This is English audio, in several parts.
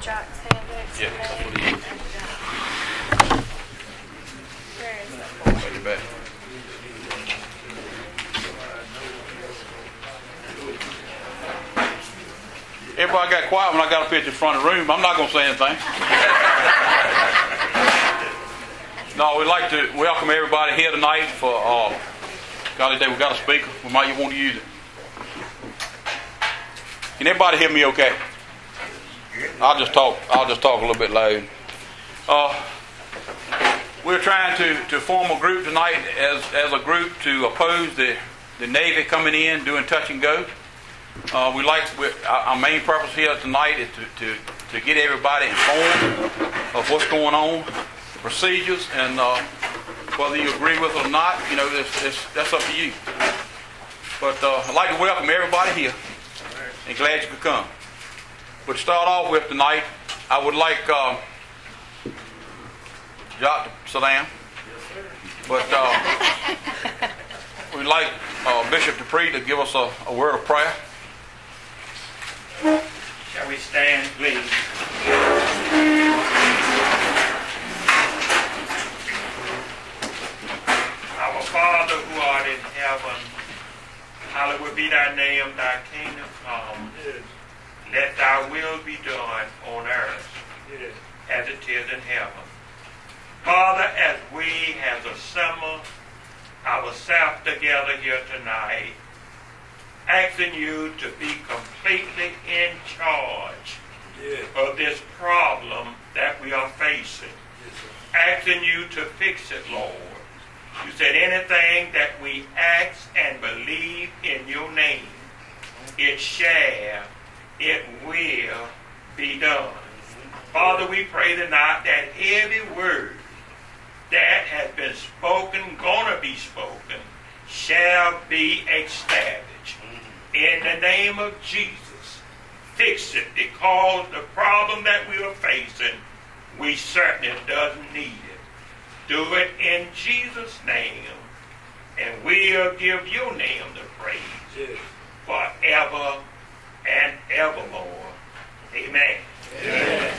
Jack's handouts. Yeah, that's what he is. Where is it? Right back. Everybody got quiet when I got up here to the front of the room. I'm not going to say anything. No, we'd like to welcome everybody here tonight for Golly Day. We got a speaker. We might want to use it. Can everybody hear me okay? I'll just talk a little bit loud. We're trying to form a group tonight as a group to oppose the Navy coming in doing touch and go. Our main purpose here tonight is to get everybody informed of what's going on, the procedures, and whether you agree with it or not, that's up to you. But I'd like to welcome everybody here, and glad you could come. But to start off with tonight, I would like Jock to sit down. But we'd like Bishop Dupree to give us a word of prayer. Shall we stand, please? Our Father who art in heaven, hallowed be thy name, thy kingdom come. Let thy will be done on earth as it is in heaven. Father, as we have assembled ourselves together here tonight, asking you to be completely in charge of this problem that we are facing. Asking you to fix it, Lord. You said anything that we ask and believe in your name, it will be done. Father, we pray tonight that every word that has been spoken, gonna be spoken, shall be established. In the name of Jesus, fix it, because the problem that we are facing, we certainly doesn't need it. Do it in Jesus' name, and we'll give your name the praise forever and evermore. Amen. Amen.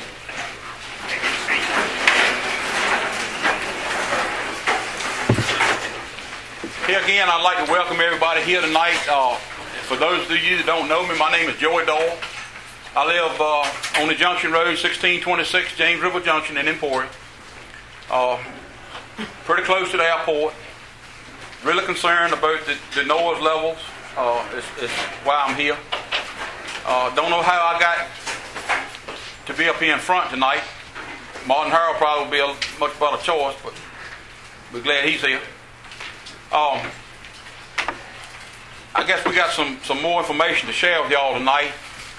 Take a seat. Here again, I'd like to welcome everybody here tonight. For those of you that don't know me, my name is Joey Doyle. I live on the Junction Road, 1626 James River Junction in Emporia. Pretty close to the airport. Really concerned about the noise levels. It's why I'm here. Don't know how I got to be up here in front tonight. Martin Harrell probably would be a much better choice, but we're glad he's here. I guess we got some more information to share with y'all tonight,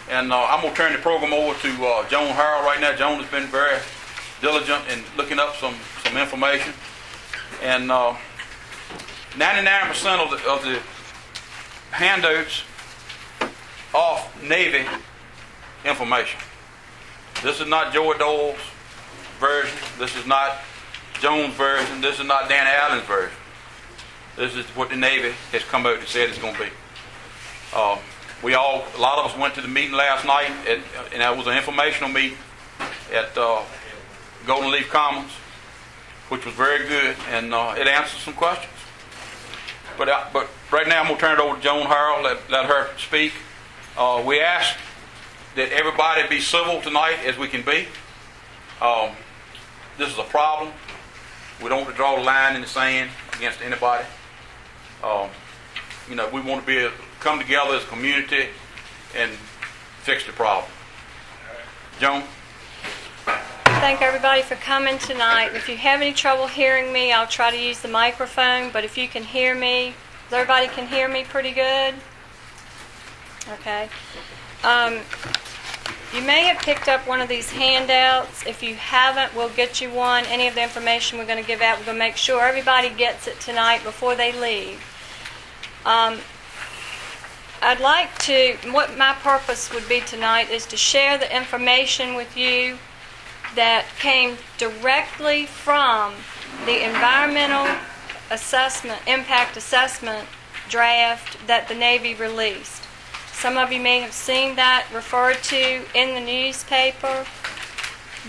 and I'm going to turn the program over to Joan Harrell right now. Joan has been very diligent in looking up some information, and 99% of the handouts are Navy information. This is not Joey Doyle's version. This is not Joan's version. This is not Dan Allen's version. This is what the Navy has come out and said it's going to be. A lot of us went to the meeting last night, and that was an informational meeting at Golden Leaf Commons, which was very good, and it answered some questions. But right now I'm going to turn it over to Joan Harrell, let her speak. We ask that everybody be civil tonight as we can be. This is a problem. We don't want to draw the line in the sand against anybody. We want to be come together as a community and fix the problem. Joan? Thank everybody for coming tonight. If you have any trouble hearing me, I'll try to use the microphone, but if you can hear me, everybody can hear me pretty good? Okay. You may have picked up one of these handouts. If you haven't, we'll get you one. Any of the information we're going to give out, we're going to make sure everybody gets it tonight before they leave. What my purpose would be tonight is to share the information with you that came directly from the environmental impact assessment draft that the Navy released. Some of you may have seen that referred to in the newspaper.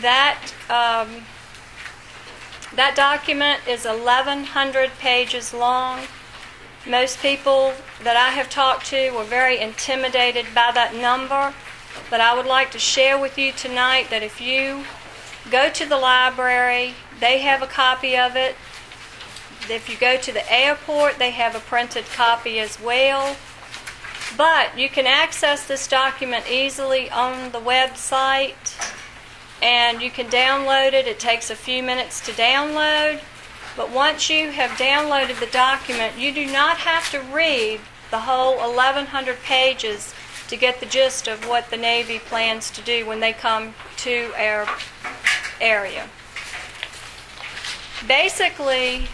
That that document is 1,100 pages long. Most people that I have talked to were very intimidated by that number, but I would like to share with you tonight that if you go to the library, they have a copy of it. If you go to the airport, they have a printed copy as well. But you can access this document easily on the website, and you can download it. It takes a few minutes to download. But once you have downloaded the document, you do not have to read the whole 1,100 pages to get the gist of what the Navy plans to do when they come to our area. Basically,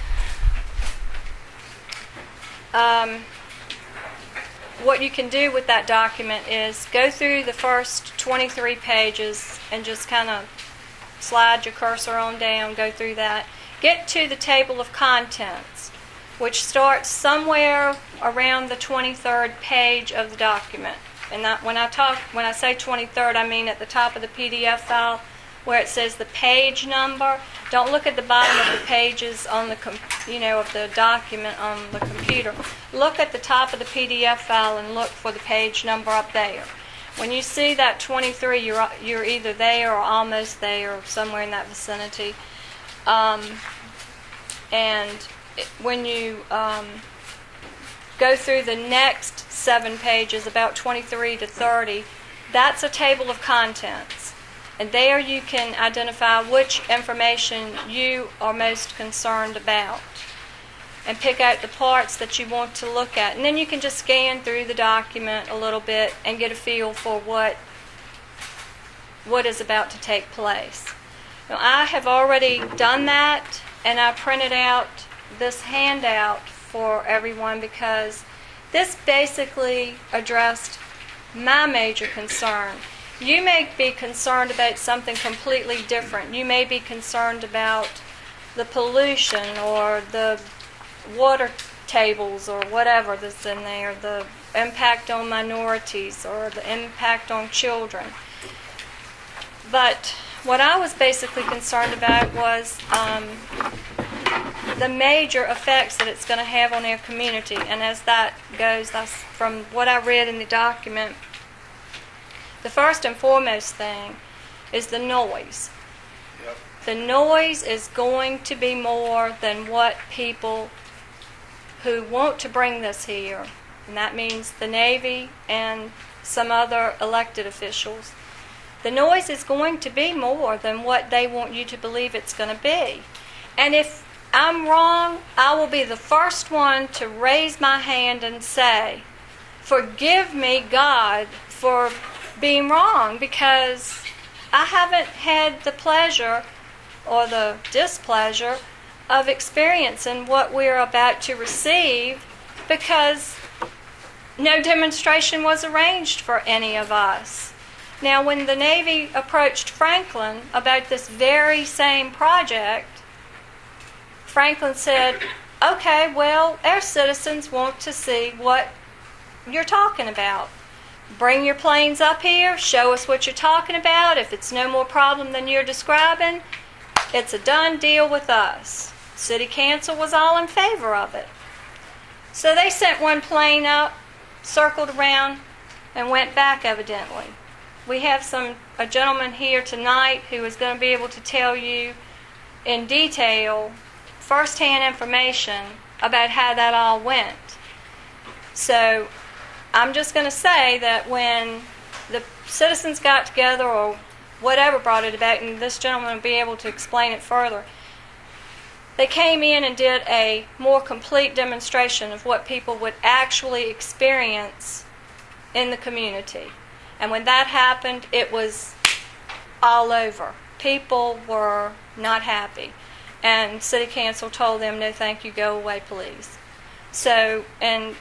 what you can do with that document is go through the first 23 pages and just kind of slide your cursor on down, go through that. Get to the table of contents, which starts somewhere around the 23rd page of the document. And when I say 23rd, I mean at the top of the PDF file where it says the page number. Don't look at the bottom of the pages on the of the document on the computer. Look at the top of the PDF file and look for the page number up there. When you see that 23, you're either there or almost there, or somewhere in that vicinity. And when you go through the next 7 pages, about 23 to 30, that's a table of contents. And there you can identify which information you are most concerned about and pick out the parts that you want to look at. And then you can just scan through the document a little bit and get a feel for what is about to take place. Now, I have already done that, and I printed out this handout for everyone because this basically addressed my major concern. You may be concerned about something completely different. You may be concerned about the pollution or the water tables or whatever that's in there, the impact on minorities or the impact on children. But what I was basically concerned about was the major effects that it's going to have on our community. And as that goes, that's from what I read in the document, the first and foremost thing is the noise. Yep. The noise is going to be more than what people who want to bring this here, and that means the Navy and some other elected officials. The noise is going to be more than what they want you to believe it's going to be. And if I'm wrong, I will be the first one to raise my hand and say, forgive me, God, for being wrong, because I haven't had the pleasure or the displeasure of experiencing what we're about to receive, because no demonstration was arranged for any of us. Now, when the Navy approached Franklin about this very same project, Franklin said, okay, well, our citizens want to see what you're talking about. Bring your planes up here, show us what you're talking about. If it's no more problem than you're describing, it's a done deal with us. City Council was all in favor of it. So they sent one plane up, circled around, and went back evidently. We have a gentleman here tonight who is going to be able to tell you in detail, first-hand information about how that all went. So I'm just going to say that when the citizens got together, or whatever brought it about, and this gentleman will be able to explain it further, they came in and did a more complete demonstration of what people would actually experience in the community. And when that happened, it was all over. People were not happy. And City Council told them, no thank you, go away please. So, and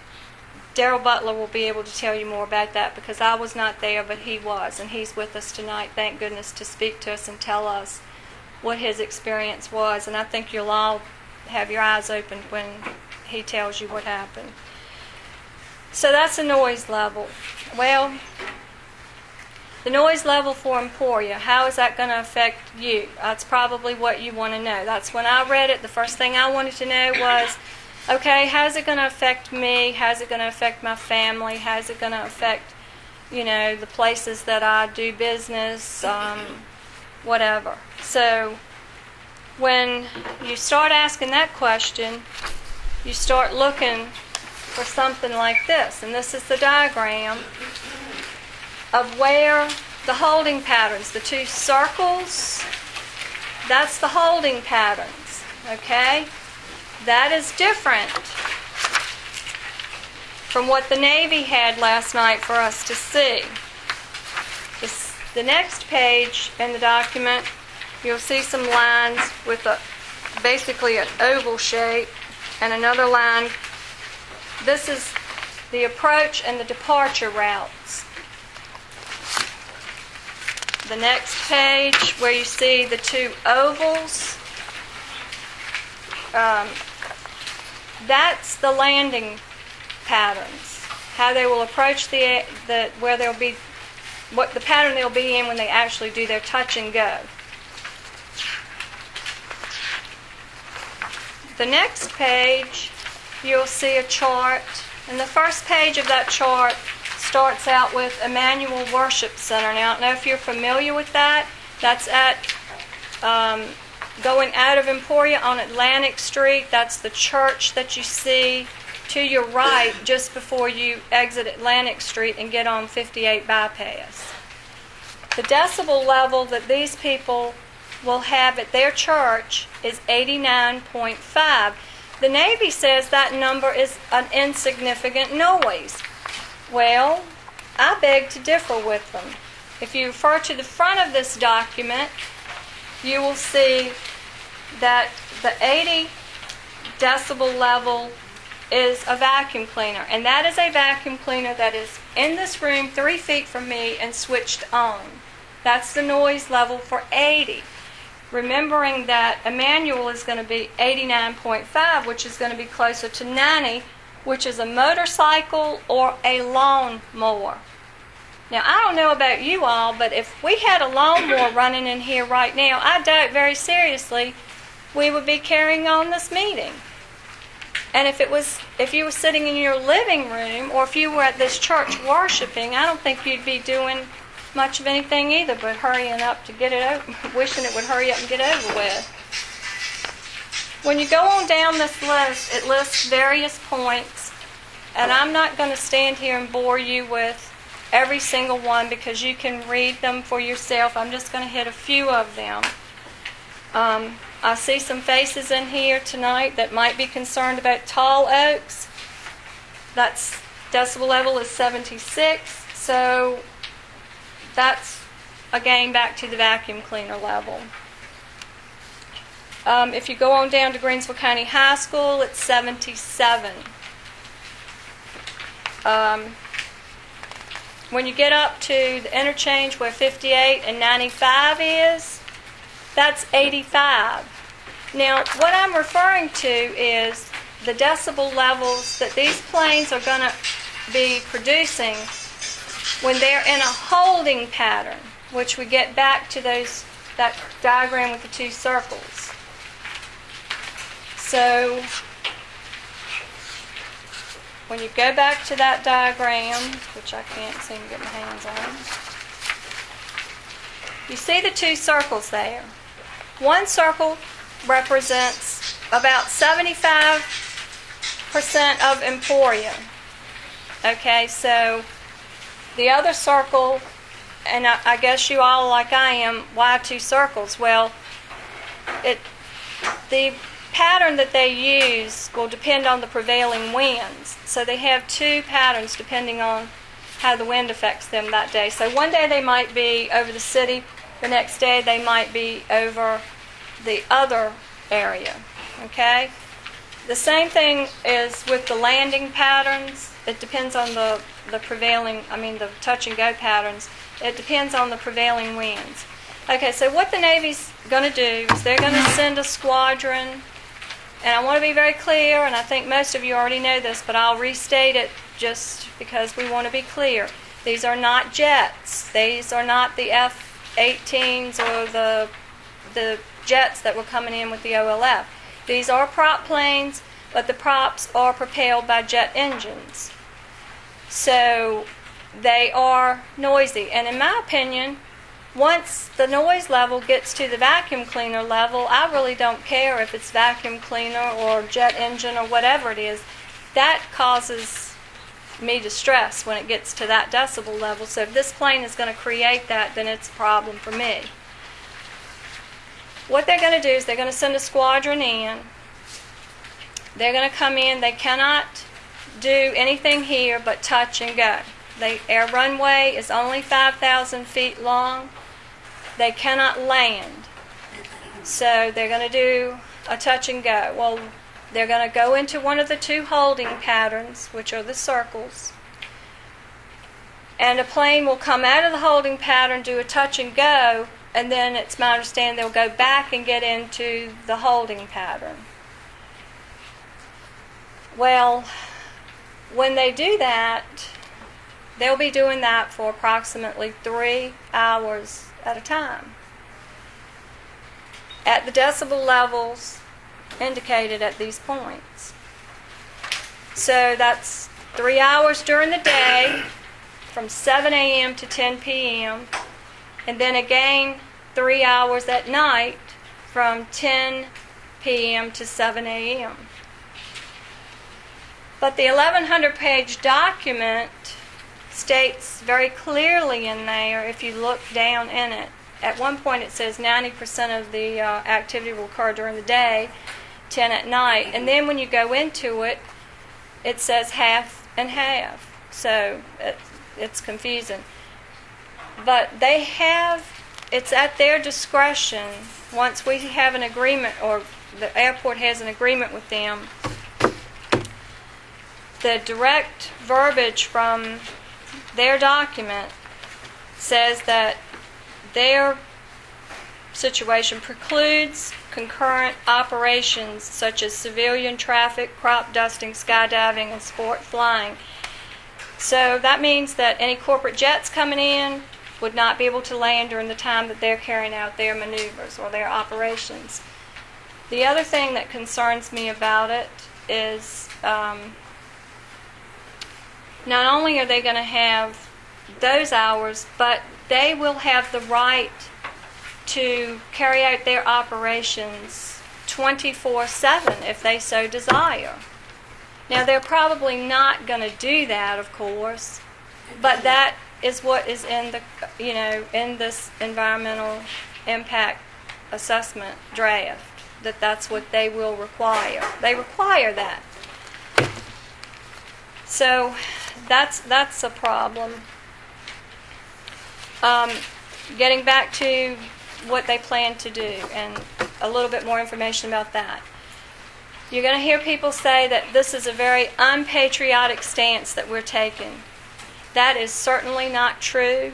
Darrell Butler will be able to tell you more about that, because I was not there, but he was. And he's with us tonight, thank goodness, to speak to us and tell us what his experience was. And I think you'll all have your eyes opened when he tells you what happened. So that's the noise level. Well, The noise level for Emporia, how is that going to affect you? That's probably what you want to know. That's when I read it, the first thing I wanted to know was, okay, how's it going to affect me? How's it going to affect my family? How's it going to affect, the places that I do business, whatever. So when you start asking that question, you start looking for something like this. And this is the diagram of where the holding patterns, the two circles, that's the holding patterns, okay? That is different from what the Navy had last night for us to see. The next page in the document, you'll see some lines with basically an oval shape and another line. This is the approach and the departure routes. The next page where you see the two ovals, that's the landing patterns, how they will approach where they'll be, what the pattern they'll be in when they actually do their touch and go. The next page, you'll see a chart, and the first page of that chart starts out with Emmanuel Worship Center. Now, I don't know if you're familiar with that. That's at going out of Emporia on Atlantic Street. That's the church that you see to your right just before you exit Atlantic Street and get on 58 bypass. The decibel level that these people will have at their church is 89.5. The Navy says that number is an insignificant noise. Well, I beg to differ with them. If you refer to the front of this document, you will see that the 80 decibel level is a vacuum cleaner. And that is a vacuum cleaner that is in this room 3 feet from me and switched on. That's the noise level for 80. Remembering that Emmanuel is going to be 89.5, which is going to be closer to 90, which is a motorcycle or a lawn mower. Now, I don't know about you all, but if we had a lawnmower running in here right now, I doubt very seriously we would be carrying on this meeting. And if you were sitting in your living room, or if you were at this church worshiping, I don't think you'd be doing much of anything either but hurrying up to get it over, wishing it would hurry up and get over with. When you go on down this list, it lists various points, and I'm not going to stand here and bore you with every single one because you can read them for yourself. I'm just going to hit a few of them. I see some faces in here tonight that might be concerned about tall oaks. That's decibel level is 76, so that's again back to the vacuum cleaner level. If you go on down to Greensville County High School, it's 77. When you get up to the interchange where 58 and 95 is, that's 85. Now, what I'm referring to is the decibel levels that these planes are going to be producing when they're in a holding pattern, which we get back to that diagram with the two circles. So, when you go back to that diagram, which I can't seem to get my hands on, you see the two circles there. One circle represents about 75% of Emporia. Okay, so the other circle, and I guess you all, like I am, why two circles? Well, the pattern that they use will depend on the prevailing winds. So they have two patterns depending on how the wind affects them that day. So one day they might be over the city, the next day they might be over the other area. Okay? The same thing is with the landing patterns. It depends on the touch and go patterns. It depends on the prevailing winds. Okay, so what the Navy's going to do is they're going to send a squadron, and I want to be very clear, and I think most of you already know this, but I'll restate it just because we want to be clear. These are not jets. These are not the F-18s or the jets that were coming in with the OLF. These are prop planes, but the props are propelled by jet engines. So they are noisy. And in my opinion, once the noise level gets to the vacuum cleaner level, I really don't care if it's vacuum cleaner or jet engine or whatever it is. That causes me distress when it gets to that decibel level. So if this plane is going to create that, then it's a problem for me. What they're going to do is they're going to send a squadron in. They're going to come in. They cannot do anything here but touch and go. The air runway is only 5,000 feet long. They cannot land. So they're going to do a touch and go. Well, they're going to go into one of the two holding patterns, which are the circles. And a plane will come out of the holding pattern, do a touch and go, and then it's my understanding they'll go back and get into the holding pattern. Well, when they do that, they'll be doing that for approximately 3 hours at a time, at the decibel levels indicated at these points. So that's 3 hours during the day from 7 a.m. to 10 p.m. and then again 3 hours at night from 10 p.m. to 7 a.m. But the 1,100-page document states very clearly in there, if you look down in it, at one point it says 90% of the activity will occur during the day, 10 at night, and then when you go into it, it says half and half. So it's confusing. But they have, it's at their discretion, once we have an agreement, or the airport has an agreement with them, the direct verbiage from their document says that their situation precludes concurrent operations such as civilian traffic, crop dusting, skydiving, and sport flying. So that means that any corporate jets coming in would not be able to land during the time that they're carrying out their maneuvers or their operations. The other thing that concerns me about it is not only are they going to have those hours, but they will have the right to carry out their operations 24/7 if they so desire. Now, they're probably not going to do that, of course, but that is what is in the, in this environmental impact assessment draft, that's what they will require. They require that. So that's a problem. Getting back to what they plan to do and a little bit more information about that. You're going to hear people say that this is a very unpatriotic stance that we're taking. That is certainly not true.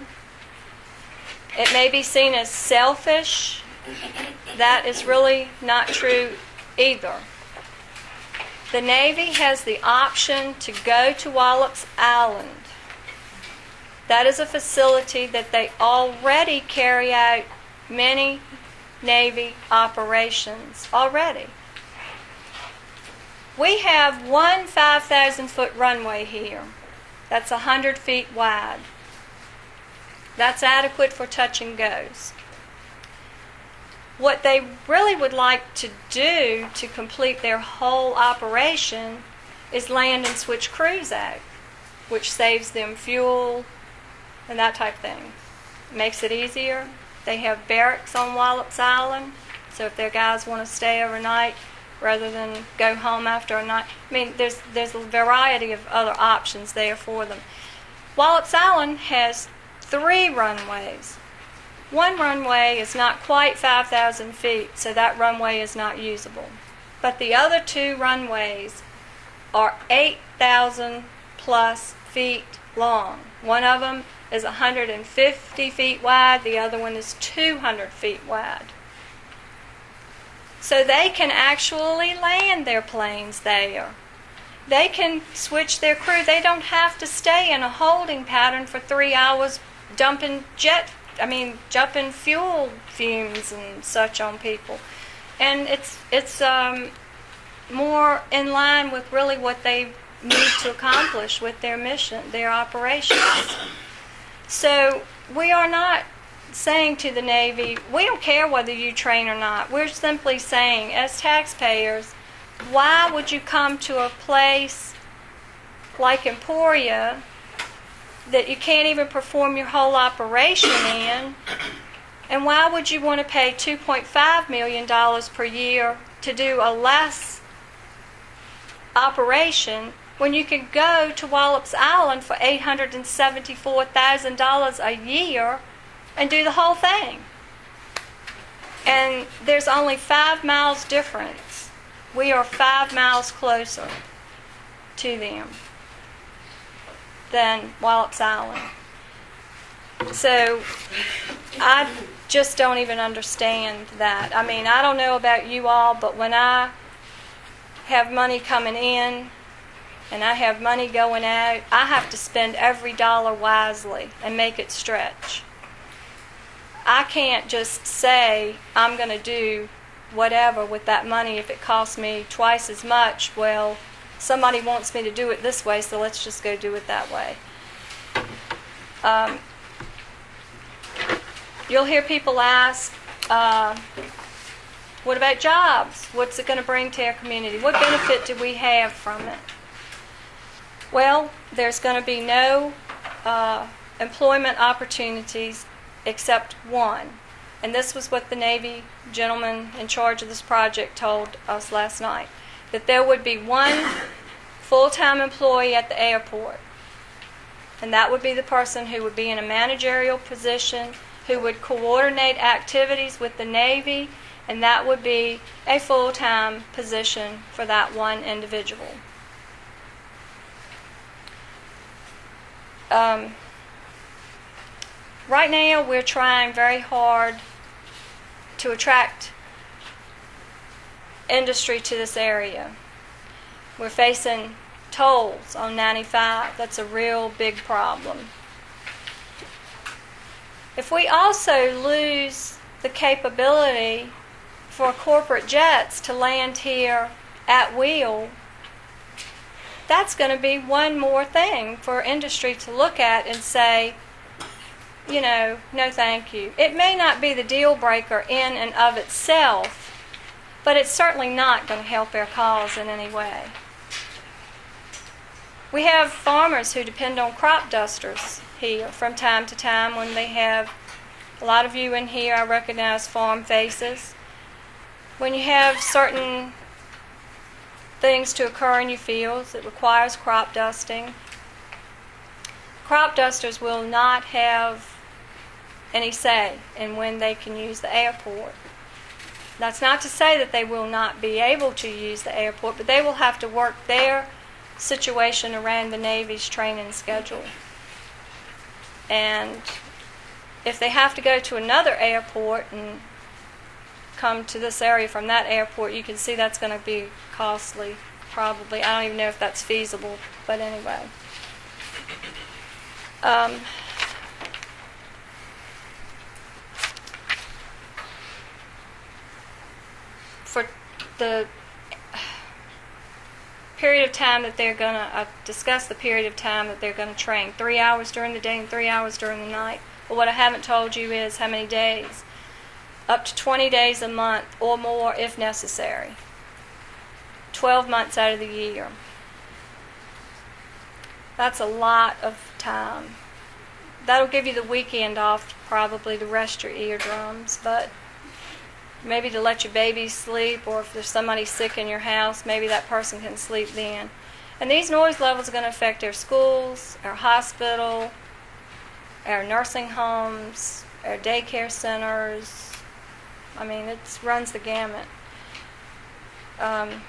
It may be seen as selfish. That is really not true either. The Navy has the option to go to Wallops Island. That is a facility that they already carry out many Navy operations already. We have one 5,000-foot runway here. That's 100 feet wide. That's adequate for touch and goes. What they really would like to do to complete their whole operation is land and switch crews out, which saves them fuel and that type of thing. Makes it easier. They have barracks on Wallops Island, so if their guys want to stay overnight rather than go home after a night, there's a variety of other options there for them. Wallops Island has 3 runways. One runway is not quite 5,000 feet, so that runway is not usable. But the other 2 runways are 8,000 plus feet long. One of them is 150 feet wide, the other one is 200 feet wide. So they can actually land their planes there. they can switch their crew. They don't have to stay in a holding pattern for 3 hours dumping fuel fumes and such on people. And it's more in line with really what they need to accomplish with their mission, their operations. So we are not saying to the Navy, we don't care whether you train or not. We're simply saying, as taxpayers, why would you come to a place like Emporia that you can't even perform your whole operation in? And why would you want to pay $2.5 million per year to do a less operation when you can go to Wallops Island for $874,000 a year and do the whole thing? And there's only 5 miles difference. We are 5 miles closer to them than Wallops Island. So I just don't even understand that. I mean, I don't know about you all, but when I have money coming in and I have money going out, I have to spend every dollar wisely and make it stretch. I can't just say I'm going to do whatever with that money if it costs me twice as much. Well, somebody wants me to do it this way, so let's just go do it that way. You'll hear people ask, what about jobs? What's it going to bring to our community? What benefit do we have from it? Well, there's going to be no employment opportunities except one. And this was what the Navy gentleman in charge of this project told us last night, that there would be one full-time employee at the airport. And that would be the person who would be in a managerial position, who would coordinate activities with the Navy, and that would be a full-time position for that one individual. Right now, we're trying very hard to attract industry to this area. We're facing tolls on 95. That's a real big problem. If we also lose the capability for corporate jets to land here at will, that's going to be one more thing for industry to look at and say, you know, no thank you. It may not be the deal breaker in and of itself, but it's certainly not going to help our cause in any way. We have farmers who depend on crop dusters here from time to time when they have, a lot of you in here I recognize farm faces. When you have certain things to occur in your fields, it requires crop dusting. Crop dusters will not have any say in when they can use the airport. That's not to say that they will not be able to use the airport, but they will have to work their situation around the Navy's training schedule. And if they have to go to another airport and come to this area from that airport, you can see that's going to be costly, probably. I don't even know if that's feasible, but anyway. For the period of time that they're going to discuss, the period of time that they're going to train, 3 hours during the day and 3 hours during the night. But what I haven't told you is how many days. Up to 20 days a month or more if necessary. 12 months out of the year. That's a lot of time. That'll give you the weekend off probably to rest your eardrums, but maybe to let your baby sleep, or if there's somebody sick in your house, maybe that person can sleep then. And these noise levels are going to affect our schools, our hospital, our nursing homes, our daycare centers. I mean, it runs the gamut. Jen,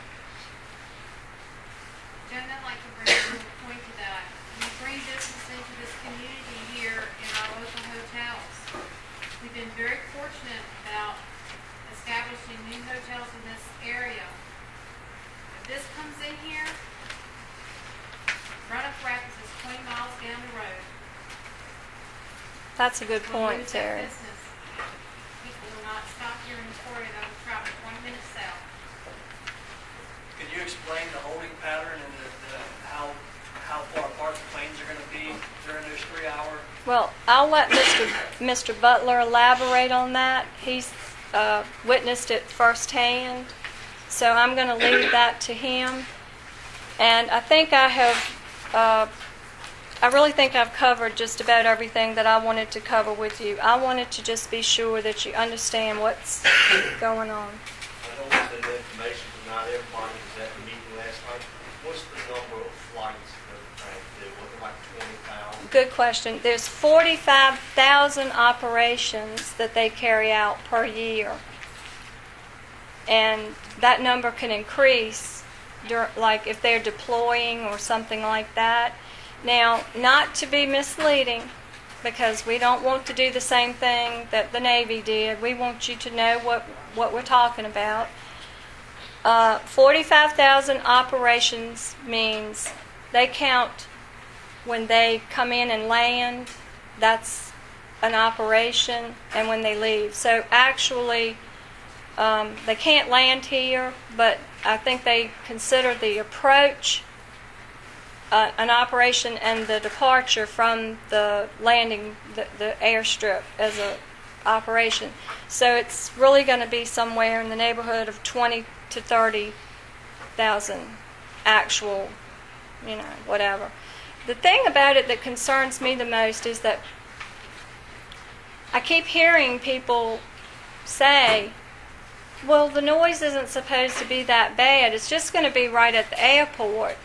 I'd like to bring a point to that. We bring business into this community here in our local hotels. We've been very fortunate about establishing new hotels in this area. If this comes in here, run-up rapids is 20 miles down the road. That's a good We'll point, lose that Terry. business. People will not stop here in Victoria. They will travel 20 minutes south. Could you explain the holding pattern and how far apart the planes are going to be during those 3 hour? Well, I'll let Mr. Butler elaborate on that. He's witnessed it firsthand, so I'm going to leave that to him. And I think I really think I've covered just about everything that I wanted to cover with you. I wanted to just be sure that you understand what's going on. I don't want the information, but not everybody was at the meeting last night. What's the number of flights that the bank did? Was it like 20,000? Good question. There's 45,000 operations that they carry out per year. And that number can increase, like if they're deploying or something like that. Now, not to be misleading, because we don't want to do the same thing that the Navy did. We want you to know what we're talking about. 45,000 operations means they count when they come in and land. That's an operation, and when they leave. So actually, they can't land here, but I think they consider the approach an operation and the departure from the landing, the airstrip, as a operation. So it's really going to be somewhere in the neighborhood of 20 to 30,000 actual, whatever. The thing about it that concerns me the most is that I keep hearing people say, well, the noise isn't supposed to be that bad. It's just going to be right at the airport.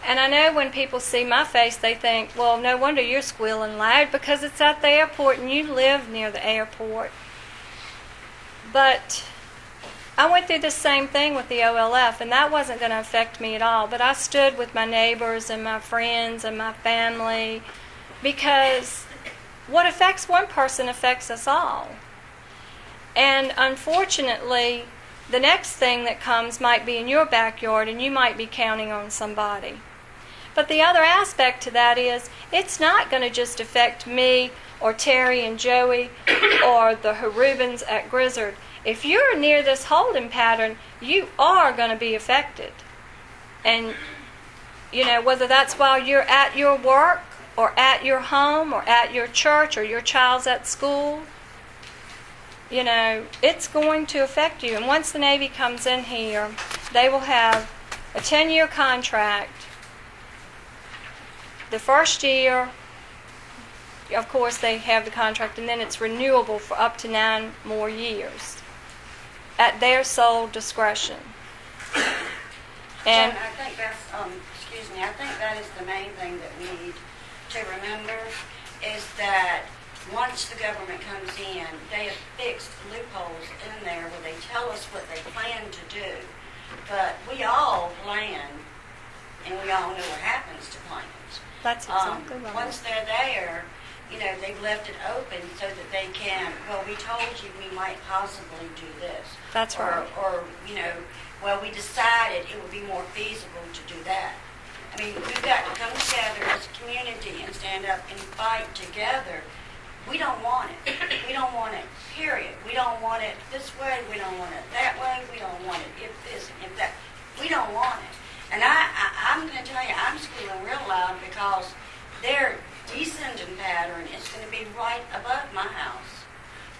And I know when people see my face, they think, well, no wonder you're squealing loud, because it's at the airport and you live near the airport. But I went through the same thing with the OLF, and that wasn't going to affect me at all. But I stood with my neighbors and my friends and my family, because what affects one person affects us all. And unfortunately, the next thing that comes might be in your backyard, and you might be counting on somebody. But the other aspect to that is, it's not going to just affect me or Terry and Joey or the Harubins at Grizzard. If you're near this holding pattern, you are going to be affected. And, whether that's while you're at your work or at your home or at your church or your child's at school, it's going to affect you. And once the Navy comes in here, they will have a 10-year contract. The first year, of course, they have the contract, and then it's renewable for up to 9 more years at their sole discretion. And I think that's, I think that is the main thing that we need to remember, is that once the government comes in, they have fixed loopholes in there where they tell us what they plan to do. But we all plan, and we all know what happens to plans. that's exactly right. Once they're there, they've left it open so that they can, well, we told you we might possibly do this. That's right. Or, well, we decided it would be more feasible to do that. I mean, we've got to come together as a community and stand up and fight together. We don't want it. We don't want it, period. We don't want it this way. We don't want it that way. We don't want it if this and if that. We don't want it. And I'm going to tell you, I'm squealing real loud because their descending pattern is going to be right above my house.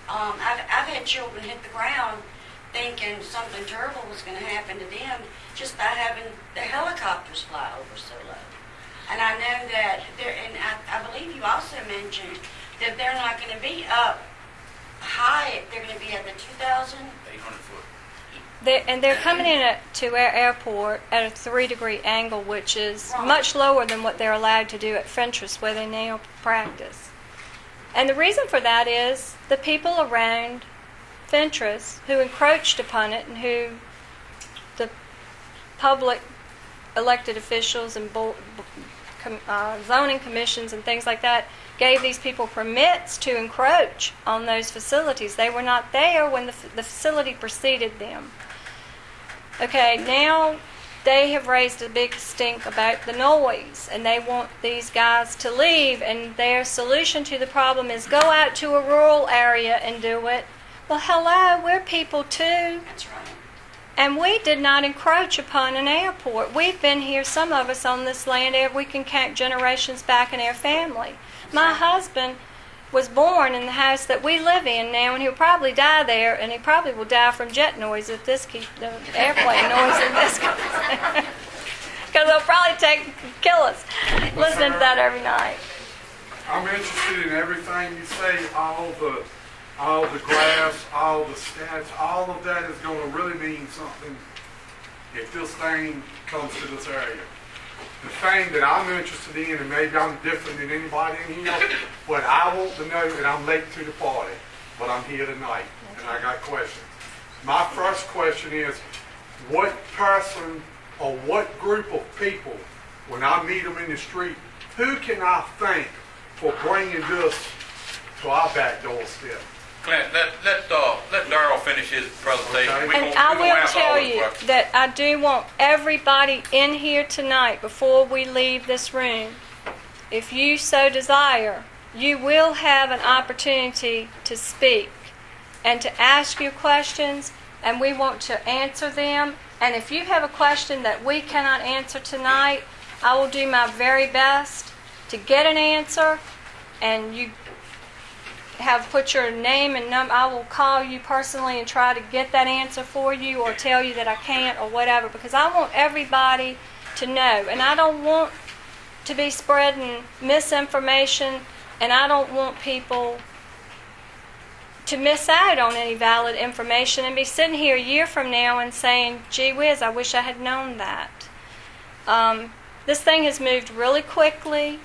I've had children hit the ground thinking something terrible was going to happen to them just by having the helicopters fly over so low. And I know that and I believe you also mentioned that they're not going to be up high. They're going to be at the 800 foot. They're coming in to our airport at a 3-degree angle, which is much lower than what they're allowed to do at Fentress, where they now practice. And the reason for that is the people around Fentress who encroached upon it, and who the public elected officials and zoning commissions and things like that gave these people permits to encroach on those facilities. They were not there when the facility preceded them. Okay, now they have raised a big stink about the noise, and they want these guys to leave, and their solution to the problem is go out to a rural area and do it. Well, hello, we're people too. That's right. And we did not encroach upon an airport. We've been here, some of us on this land, we can count generations back in our family. My husband was born in the house that we live in now, and he'll probably die there, and he probably will die from jet noise if this keeps the airplane noise in this because they'll probably kill us listening to that every night. I'm interested in everything you say, all the graphs, all the stats, all of that is going to really mean something if this thing comes to this area. The thing that I'm interested in, and maybe I'm different than anybody in here, but I want to know, and I'm late to the party, but I'm here tonight, and I got questions. My first question is, what person or what group of people, when I meet them in the street, who can I thank for bringing this to our back doorstep? Clint, let Darrell finish his presentation. Okay. We And gonna I will answer all tell those you questions. that I do want everybody in here tonight, before we leave this room, if you so desire, you will have an opportunity to speak and to ask your questions, and we want to answer them. And if you have a question that we cannot answer tonight, I will do my very best to get an answer, and you have put your name and number. I will call you personally and try to get that answer for you, or tell you that I can't, or whatever, because I want everybody to know, and I don't want to be spreading misinformation, and I don't want people to miss out on any valid information and be sitting here a year from now and saying, gee whiz, I wish I had known that. This thing has moved really quickly.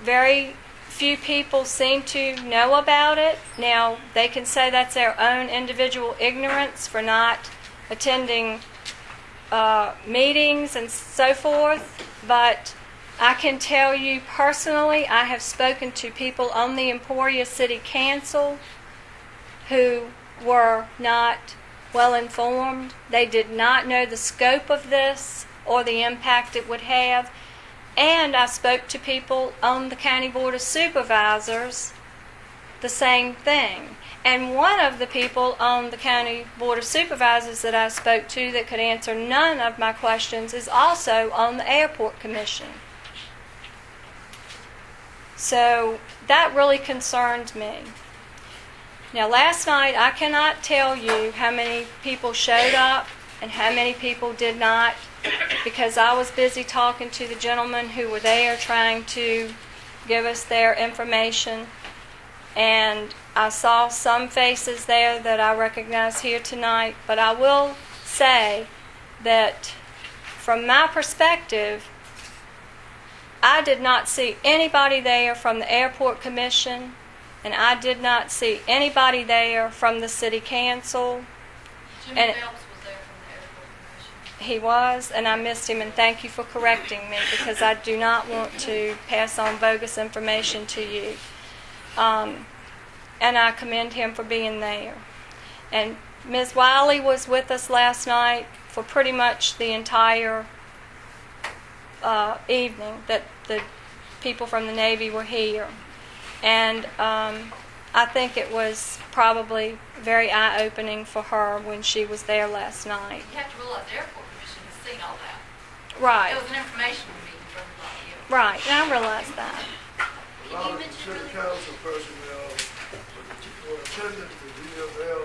Very few people seem to know about it. Now, they can say that's their own individual ignorance for not attending meetings and so forth, but I can tell you personally, I have spoken to people on the Emporia City Council who were not well informed. They did not know the scope of this or the impact it would have. And I spoke to people on the County Board of Supervisors, the same thing. And one of the people on the County Board of Supervisors that I spoke to that could answer none of my questions is also on the Airport Commission. So that really concerned me. Now, last night, I cannot tell you how many people showed up and how many people did not, because I was busy talking to the gentlemen who were there trying to give us their information. And I saw some faces there that I recognize here tonight, but I will say that from my perspective, I did not see anybody there from the Airport Commission, and I did not see anybody there from the City Council. Jimmy And Phelps was there from the Airport Commission. he was, and I missed him, and thank you for correcting me, because I do not want to pass on bogus information to you. And I commend him for being there. And Ms. Wiley was with us last night for pretty much the entire evening that the people from the Navy were here. And I think it was probably very eye-opening for her when she was there last night. You have to realize the Airport Commission has seen all that. Right, It was an information meeting for everybody else. right, and I realize that. A lot of the city council personnel were attending the DFL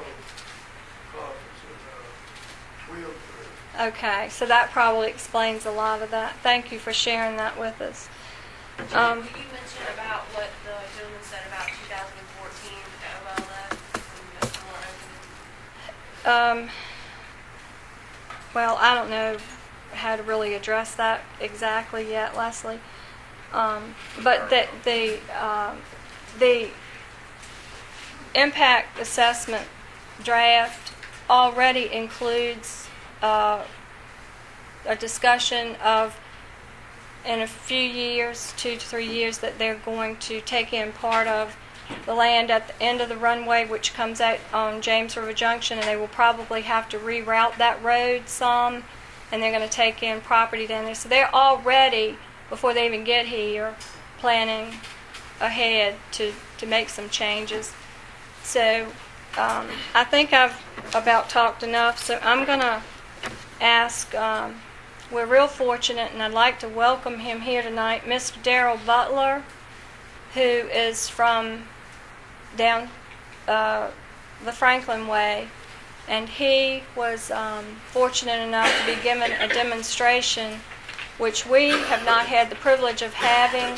conference in Wheelbury. Okay, so that probably explains a lot of that. Thank you for sharing that with us. You mentioned about what the gentleman said about 2014 OLF. Well, I don't know how to really address that exactly yet, Leslie. But the impact assessment draft already includes a discussion of, in a few years, 2 to 3 years, that they're going to take in part of the land at the end of the runway, which comes out on James River Junction, and they will probably have to reroute that road some and they're going to take in property down there. So they're already, before they even get here, planning ahead to make some changes. So I think I've about talked enough, so I'm going to ask, we're real fortunate, and I'd like to welcome him here tonight, Mr. Darrell Butler, who is from down the Franklin Way, and he was fortunate enough to be given a demonstration which we have not had the privilege of having.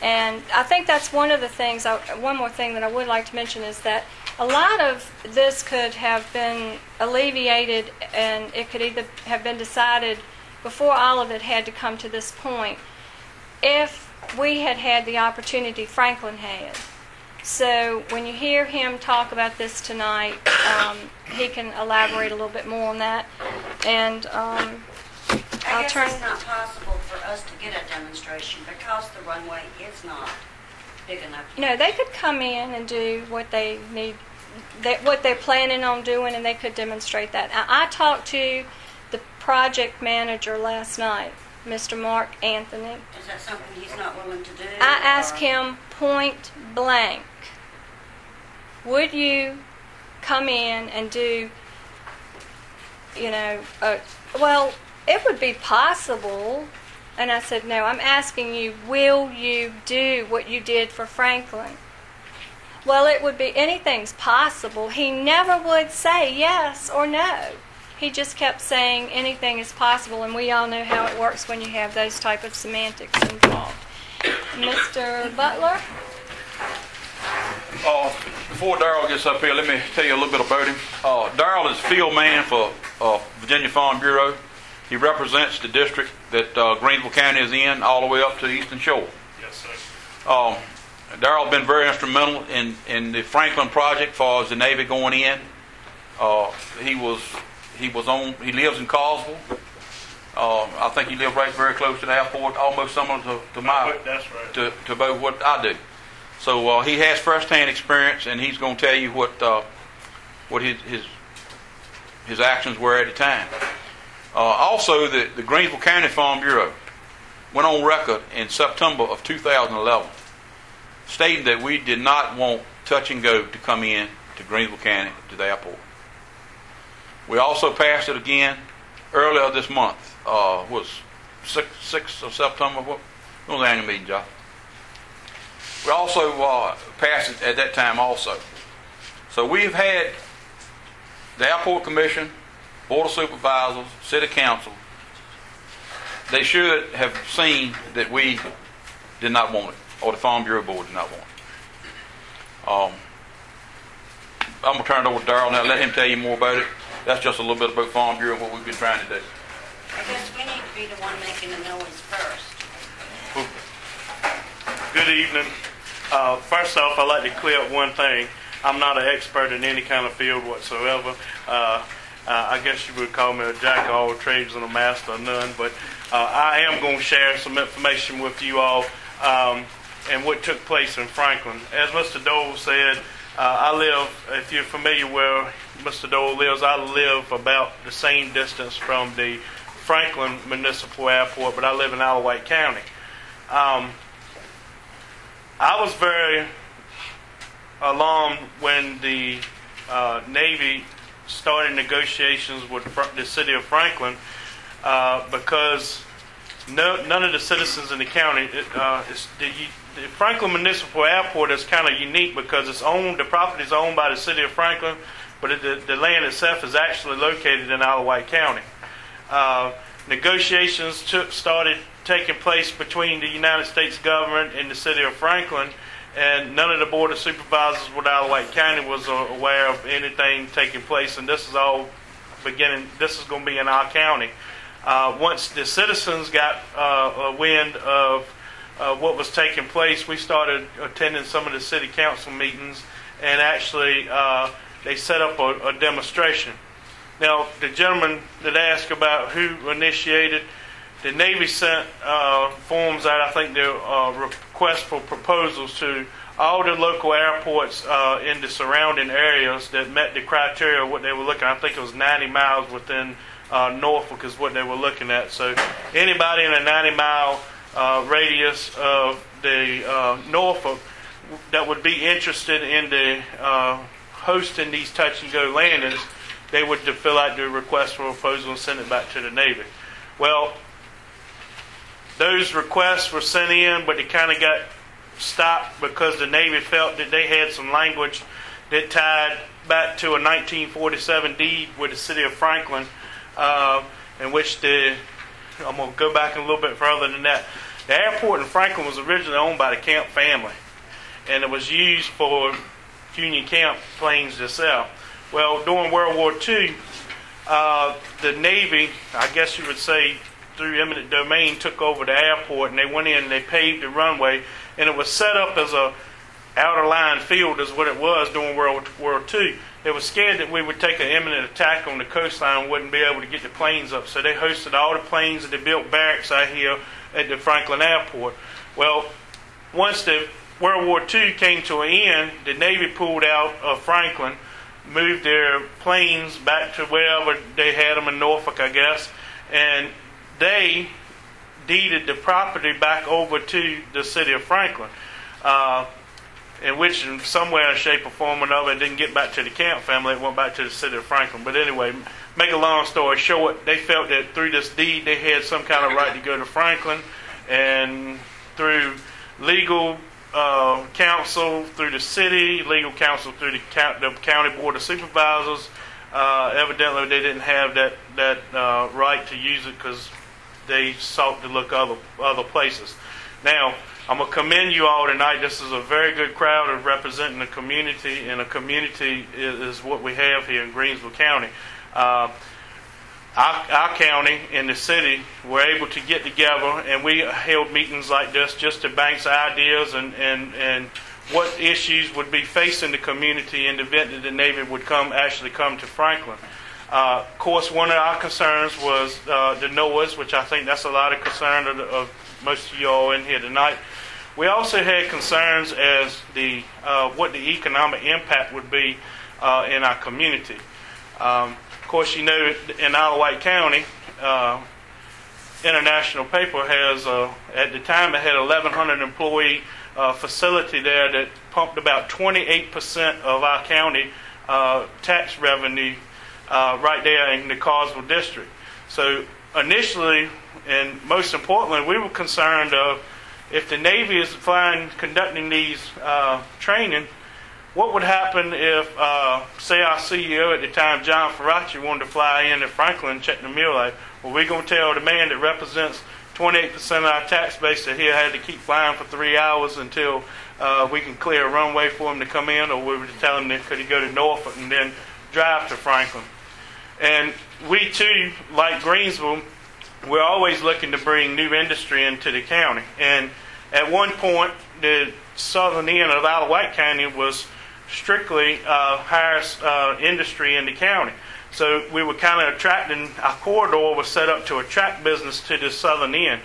And I think that's one of the things, one more thing that I would like to mention is that a lot of this could have been alleviated, and it could either have been decided before all of it had to come to this point, if we had had the opportunity Franklin had. So when you hear him talk about this tonight, he can elaborate a little bit more on that. And I guess it's not possible for us to get a demonstration because the runway is not big enough. No, they could come in and do what they need, what they're planning on doing, and they could demonstrate that. I talked to the project manager last night, Mr. Mark Anthony. Is that something he's not willing to do? I asked him point blank, would you come in and do, well, it would be possible. And I said, no, I'm asking you, will you do what you did for Franklin? Well, it would be, anything's possible. He never would say yes or no. He just kept saying anything is possible, and we all know how it works when you have those type of semantics involved. Mr. Butler? Before Darrell gets up here, let me tell you a little bit about him. Darrell is field man for Virginia Farm Bureau. He represents the district that Greenville County is in, all the way up to the Eastern Shore. Yes, sir. Darrell has been very instrumental in the Franklin project, as far as the Navy going in. He lives in Carsville. I think he lives right very close to the airport, almost similar to my, That's right. to about what I do. So he has first-hand experience, and he's going to tell you what his actions were at the time. Also, the Greenville County Farm Bureau went on record in September of 2011 stating that we did not want touch and go to come in to Greenville County to the airport. We also passed it again earlier this month. Was 6th of September? What was the annual meeting, Josh? We also passed it at that time also. So we've had the Airport Commission, Board of Supervisors, City Council. They should have seen that we did not want it, or the Farm Bureau Board did not want it. I'm going to turn it over to Darrell now, let him tell you more about it. That's just a little bit about Farm Bureau and what we've been trying to do. I guess we need to be the one making the noise first. Good evening. First off, I'd like to clear up one thing. I'm not an expert in any kind of field whatsoever. I guess you would call me a jack of all trades and a master of none, but I am going to share some information with you all and what took place in Franklin. As Mr. Dole said, I live, if you're familiar where Mr. Dole lives, I live about the same distance from the Franklin Municipal Airport, but I live in Alawite County. I was very alarmed when the Navy started negotiations with the city of Franklin because none of the citizens in the county, the Franklin Municipal Airport is kind of unique because the property is owned by the city of Franklin, but the land itself is actually located in Alawite County. Negotiations started taking place between the United States government and the city of Franklin, and none of the Board of Supervisors with Alawite County was aware of anything taking place, and this is all this is going to be in our county. Once the citizens got a wind of what was taking place, we started attending some of the city council meetings, and actually they set up a demonstration. Now, the gentleman that asked about who initiated, the Navy sent forms out, I think they're requests for proposals to all the local airports in the surrounding areas that met the criteria of what they were looking at. I think it was 90 miles within Norfolk is what they were looking at. So anybody in a 90-mile radius of the Norfolk that would be interested in the hosting these touch-and-go landings, they would fill out the request for proposal and send it back to the Navy. Well, those requests were sent in, but they kind of got stopped because the Navy felt that they had some language that tied back to a 1947 deed with the city of Franklin, in which I'm going to go back a little bit further than that. The airport in Franklin was originally owned by the Camp family, and it was used for Union Camp planes to sell. Well, during World War II, the Navy, I guess you would say through eminent domain, took over the airport, and they went in and they paved the runway, and it was set up as a outer line field is what it was during World War II. They were scared that we would take an imminent attack on the coastline and wouldn't be able to get the planes up, so they hosted all the planes and they built barracks out here at the Franklin Airport. Well, once the World War II came to an end, the Navy pulled out of Franklin, moved their planes back to wherever they had them in Norfolk, I guess, and they deeded the property back over to the city of Franklin, in which in some way, shape, or form or another, it didn't get back to the Camp family, it went back to the city of Franklin. But anyway, make a long story short, they felt that through this deed they had some kind of right to go to Franklin, and through legal counsel through the city, legal counsel through the county board of supervisors, evidently they didn't have that right to use it because they sought to look other places. Now, I'm going to commend you all tonight. This is a very good crowd of representing the community, and a community is what we have here in Greensville County. Our county and the city were able to get together, and we held meetings like this just to bounce ideas and what issues would be facing the community in the event that the Navy would actually come to Franklin. Of course, one of our concerns was the NOAAs, which I think that's a lot of concern of most of you all in here tonight. We also had concerns as what the economic impact would be in our community. Of course, you know, in Isle of Wight County, International Paper has, at the time, it had 1,100 employee facility there that pumped about 28% of our county tax revenue right there in the Carsville district. So initially, and most importantly, we were concerned of if the Navy is conducting these training, what would happen if, say, our CEO at the time, John Ferracci, wanted to fly in to Franklin and check the meal out? Well, we're going to tell the man that represents 28% of our tax base that he had to keep flying for 3 hours until we can clear a runway for him to come in, or we were to tell him that could he go to Norfolk and then drive to Franklin. And we, too, like Greensville, we're always looking to bring new industry into the county. And at one point, the southern end of Isle of Wight County was strictly highest industry in the county. So we were kind of attracting, our corridor was set up to attract business to the southern end.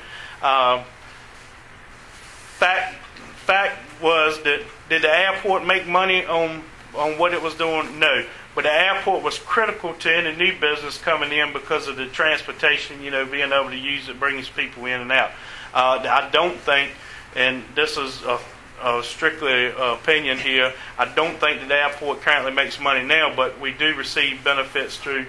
Fact was that, did the airport make money on what it was doing? No. But the airport was critical to any new business coming in because of the transportation, you know, being able to use it, brings people in and out. I don't think, and this is a strictly opinion here, I don't think that the airport currently makes money now, but we do receive benefits through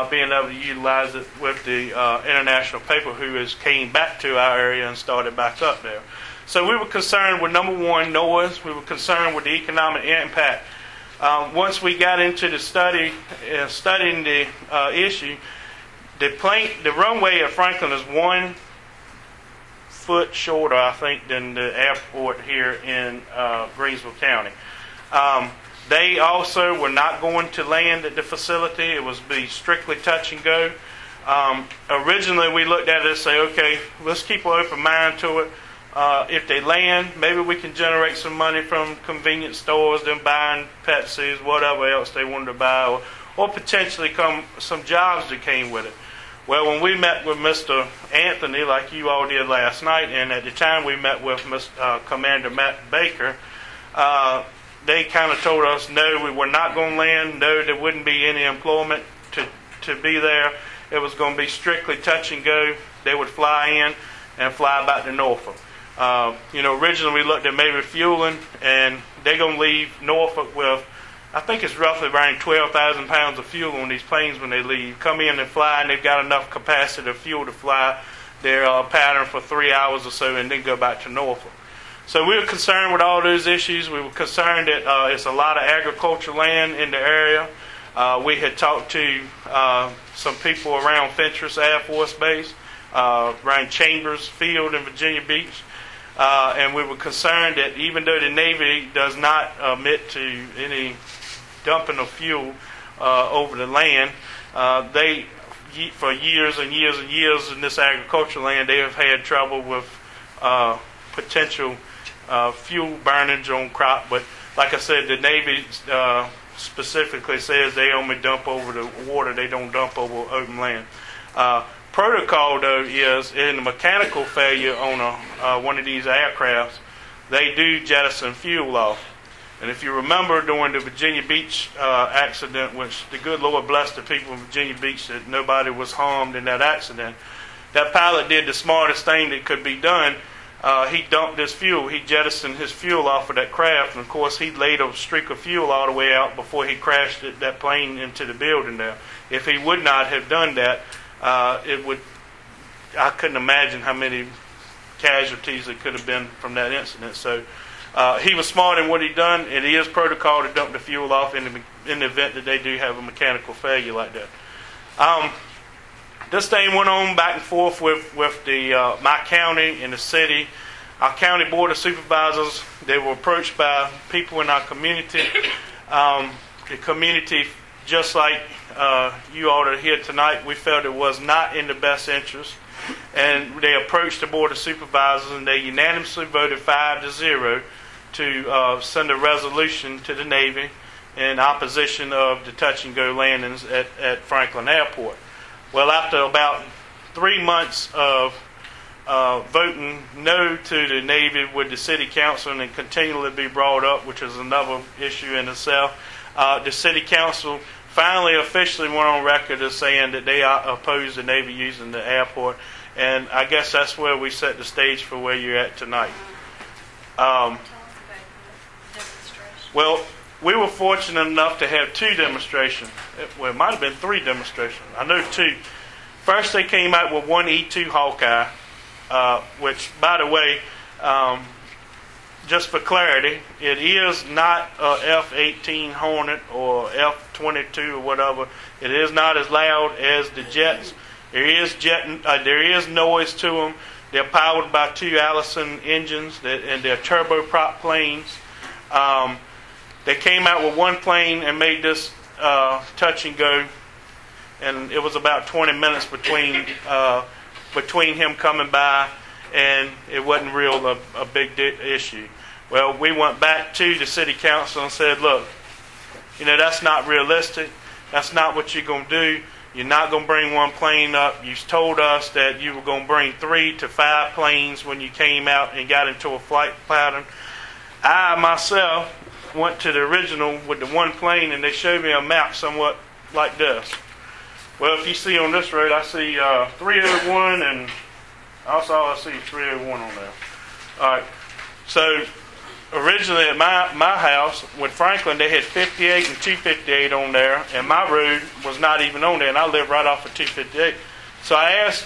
being able to utilize it with the International Paper, who has came back to our area and started back up there. So we were concerned with, number one, NOAAs. We were concerned with the economic impact. Once we got into the studying the issue, the runway at Franklin is 1 foot shorter, I think, than the airport here in Greensville County. They also were not going to land at the facility. It was be strictly touch and go. Originally, we looked at it and say, okay, let's keep an open mind to it. If they land, maybe we can generate some money from convenience stores, them buying Pepsis, whatever else they wanted to buy, or potentially some jobs that came with it. Well, when we met with Mr. Anthony, like you all did last night, and at the time we met with Commander Matt Baker, they kind of told us, no, we were not going to land, no, there wouldn't be any employment to be there. it was going to be strictly touch and go. They would fly in and fly back to Norfolk. Originally we looked at maybe fueling, and they're going to leave Norfolk with, I think it's roughly around 12,000 pounds of fuel on these planes when they leave. Come in and fly, and they've got enough capacity of fuel to fly their pattern for 3 hours or so, and then go back to Norfolk. So we were concerned with all those issues. We were concerned that it's a lot of agricultural land in the area. We had talked to some people around Fentress Air Force Base, around Chambers Field in Virginia Beach, and we were concerned that even though the Navy does not admit to any dumping of fuel over the land, they, for years and years and years in this agricultural land, they have had trouble with potential fuel burnage on crop. But like I said, the Navy specifically says they only dump over the water, they don't dump over open land. Protocol, though, is in a mechanical failure on one of these aircrafts, they do jettison fuel off. And if you remember during the Virginia Beach accident, which the good Lord bless the people in Virginia Beach that nobody was harmed in that accident, that pilot did the smartest thing that could be done. He dumped his fuel. He jettisoned his fuel off of that craft, and of course he laid a streak of fuel all the way out before he crashed that plane into the building there. If he would not have done that, I couldn't imagine how many casualties it could have been from that incident. So he was smart in what he done. It is protocol to dump the fuel off in the event that they do have a mechanical failure like that. This thing went on back and forth with my county and the city. Our county board of supervisors, they were approached by people in our community. The community, just like you all are here tonight, we felt it was not in the best interest. And they approached the board of supervisors, and they unanimously voted 5-0 to send a resolution to the Navy in opposition of the touch and go landings at Franklin Airport. Well, after about 3 months of voting no to the Navy with the city council and continually be brought up, which is another issue in itself, the city council finally officially went on record as saying that they oppose the Navy using the airport. And I guess that's where we set the stage for where you're at tonight. Well, we were fortunate enough to have 2 demonstrations. Well, it might have been 3 demonstrations. I know 2. First, they came out with one E-2 Hawkeye, which, by the way, just for clarity, it is not a F-18 Hornet or F-22 or whatever. It is not as loud as the jets. There is noise to them. They're powered by 2 Allison engines, and they're turboprop planes. They came out with one plane and made this touch and go, and it was about 20 minutes between him coming by, and it wasn't a big issue. Well, we went back to the city council and said, look, that's not realistic. That's not what you're going to do. You're not going to bring one plane up. You told us that you were going to bring 3 to 5 planes when you came out and got into a flight pattern. I myself went to the original with the one plane, and they showed me a map somewhat like this. Well, if you see on this road, I see 301, and also I see 301 on there. All right. So originally at my house with Franklin, they had 58 and 258 on there, and my road was not even on there, and I live right off of 258. So I asked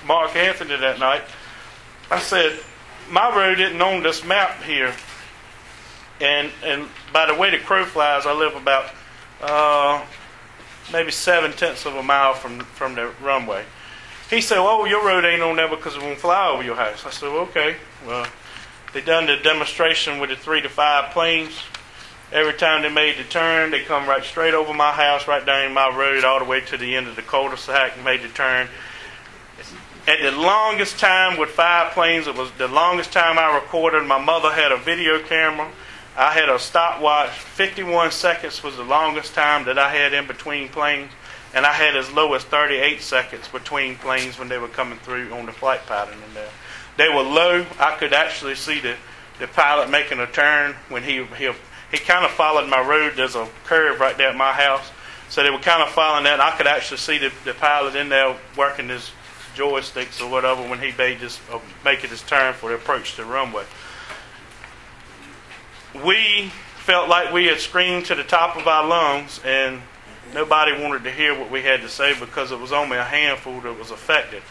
Mark Anthony that night, I said, my road isn't on this map here. And by the way the crow flies, I live about maybe 7/10 of a mile from the runway. He said, "Oh, your road ain't on there because it won't fly over your house." I said, well, "Okay." Well, they done the demonstration with the 3 to 5 planes. Every time they made the turn, they come right straight over my house, right down my road, all the way to the end of the cul-de-sac, and made the turn. At the longest time with 5 planes, it was the longest time I recorded. My mother had a video camera. I had a stopwatch. 51 seconds was the longest time that I had in between planes. And I had as low as 38 seconds between planes when they were coming through on the flight pattern in there. They were low. I could actually see the pilot making a turn when he kind of followed my road. There's a curve right there at my house. So they were kind of following that. I could actually see the pilot in there working his joysticks or whatever when he making his turn for the approach to the runway. We felt like we had screamed to the top of our lungs, and nobody wanted to hear what we had to say because it was only a handful that was affected.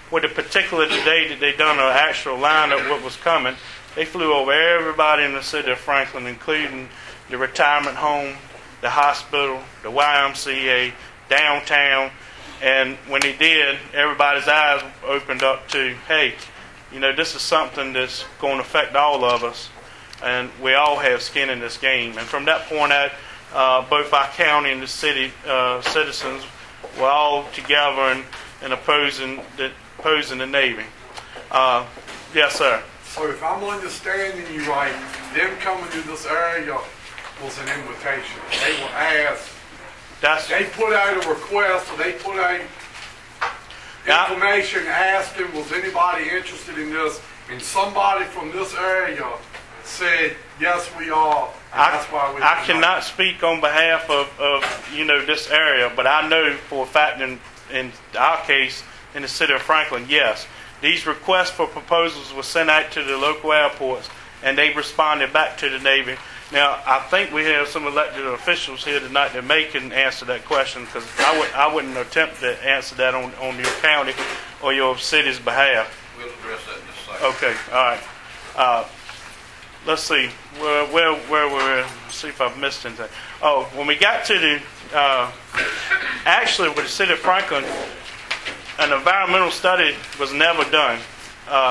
With the particular day that they done an actual line of what was coming, they flew over everybody in the city of Franklin, including the retirement home, the hospital, the YMCA, downtown. And when they did, everybody's eyes opened up to, hey, this is something that's going to affect all of us. And we all have skin in this game. And from that point out, both our county and the city citizens were all together and opposing the Navy. Yes, sir. So if I'm understanding you right, them coming to this area was an invitation. They were asked. They put out a request, or they put out information asking, was anybody interested in this? And somebody from this area said, yes, we are. And that's why we. I cannot speak on behalf of this area, but I know for a fact in our case in the city of Franklin, yes, these requests for proposals were sent out to the local airports, and they responded back to the Navy. Now, I think we have some elected officials here tonight that may can answer that question, because I wouldn't attempt to answer that on your county or your city's behalf. We'll address that in a second. Okay, all right. Let's see where we're. Let's see if I've missed anything. Oh, when we got to the actually with the city of Franklin, an environmental study was never done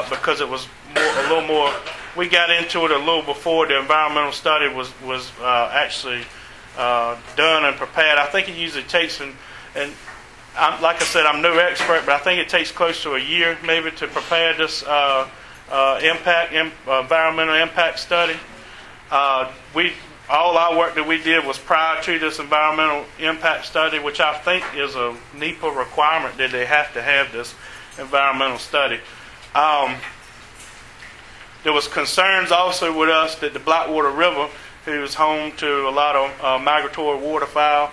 because it was a little more. We got into it a little before the environmental study was actually done and prepared. I think it usually takes and like I said, I'm no expert, but I think it takes close to a year maybe to prepare this environmental impact study. All our work that we did was prior to this environmental impact study, which I think is a NEPA requirement that they have to have this environmental study. There was concerns also with us that the Blackwater River, who is home to a lot of migratory waterfowl,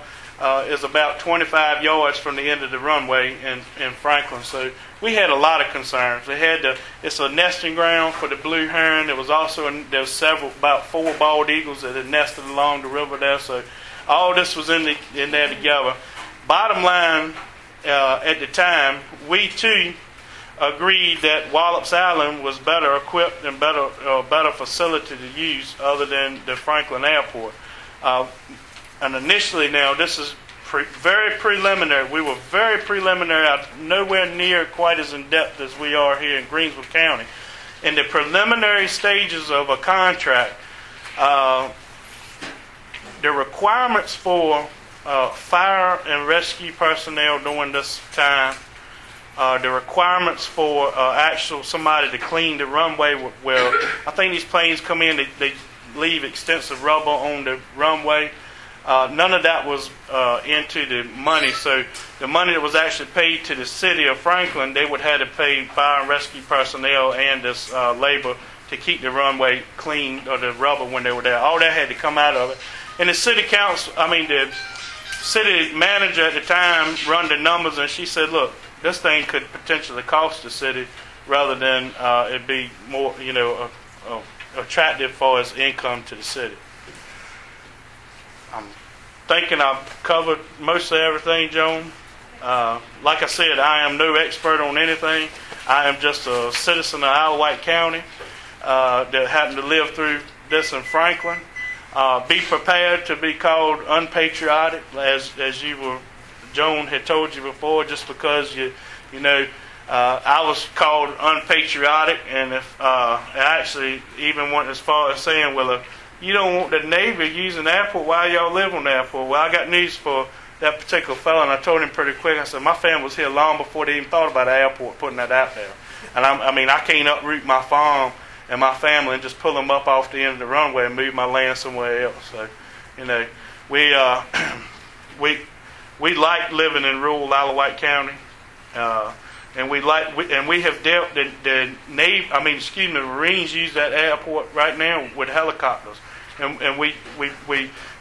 is about 25 yards from the end of the runway in Franklin. So we had a lot of concerns. It's a nesting ground for the blue heron. There was about 4 bald eagles that had nested along the river there. So all this was in there together. Bottom line, at the time, we too agreed that Wallops Island was better equipped and better facility to use other than the Franklin Airport. And initially, now this is very preliminary. We were very preliminary, nowhere near quite as in depth as we are here in Greensville County. In the preliminary stages of a contract, the requirements for fire and rescue personnel during this time, the requirements for somebody to clean the runway. Well, I think these planes come in, they leave extensive rubber on the runway. None of that was into the money. So the money that was actually paid to the city of Franklin, they would have to pay fire and rescue personnel and this labor to keep the runway clean, or the rubber when they were there. All that had to come out of it. And the city council, the city manager at the time run the numbers, and she said, look, this thing could potentially cost the city rather than it be more, attractive for its income to the city. I'm thinking I've covered most of everything, Joan. Like I said, I am no expert on anything. I am just a citizen of Isle of Wight County that happened to live through this in Franklin. Be prepared to be called unpatriotic, as Joan had told you before, just because I was called unpatriotic, and if I actually even went as far as saying, well, if you don't want the Navy using the airport, why y'all live on the airport? Well, I got news for that particular fellow, and I told him pretty quick. I said, my family was here long before they even thought about the airport putting that out there. And I can't uproot my farm and my family and just pull them up off the end of the runway and move my land somewhere else. So, we like living in rural Isle of Wight County, and we have dealt the Marines use that airport right now with helicopters, and we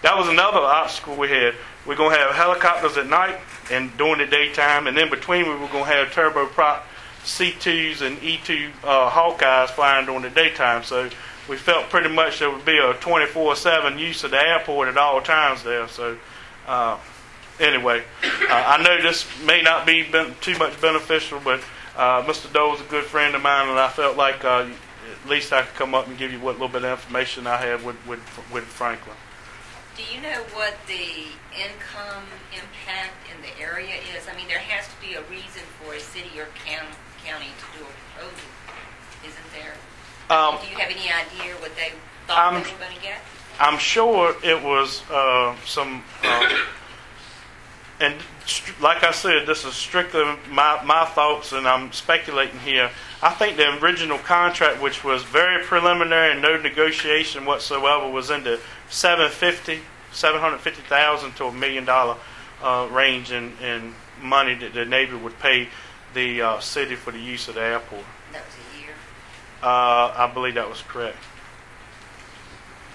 that was another obstacle we had. We're going to have helicopters at night and during the daytime, and in between we were going to have turboprop C2s and E2 Hawkeyes flying during the daytime. So we felt pretty much there would be a 24/7 use of the airport at all times there. So anyway, I know this may not be too much beneficial, but Mr. Dole's a good friend of mine, and I felt like at least I could come up and give you what little bit of information I have with Franklin. Do you know what the income impact in the area is? I mean, there has to be a reason for a city or county to do a proposal, isn't there? Do you have any idea what they thought they were going to get? I'm sure it was and like I said, this is strictly my thoughts, and I'm speculating here. I think the original contract, which was very preliminary and no negotiation whatsoever, was in the $750,000 to $1 million range in money that the Navy would pay the city for the use of the airport. That was a year? I believe that was correct.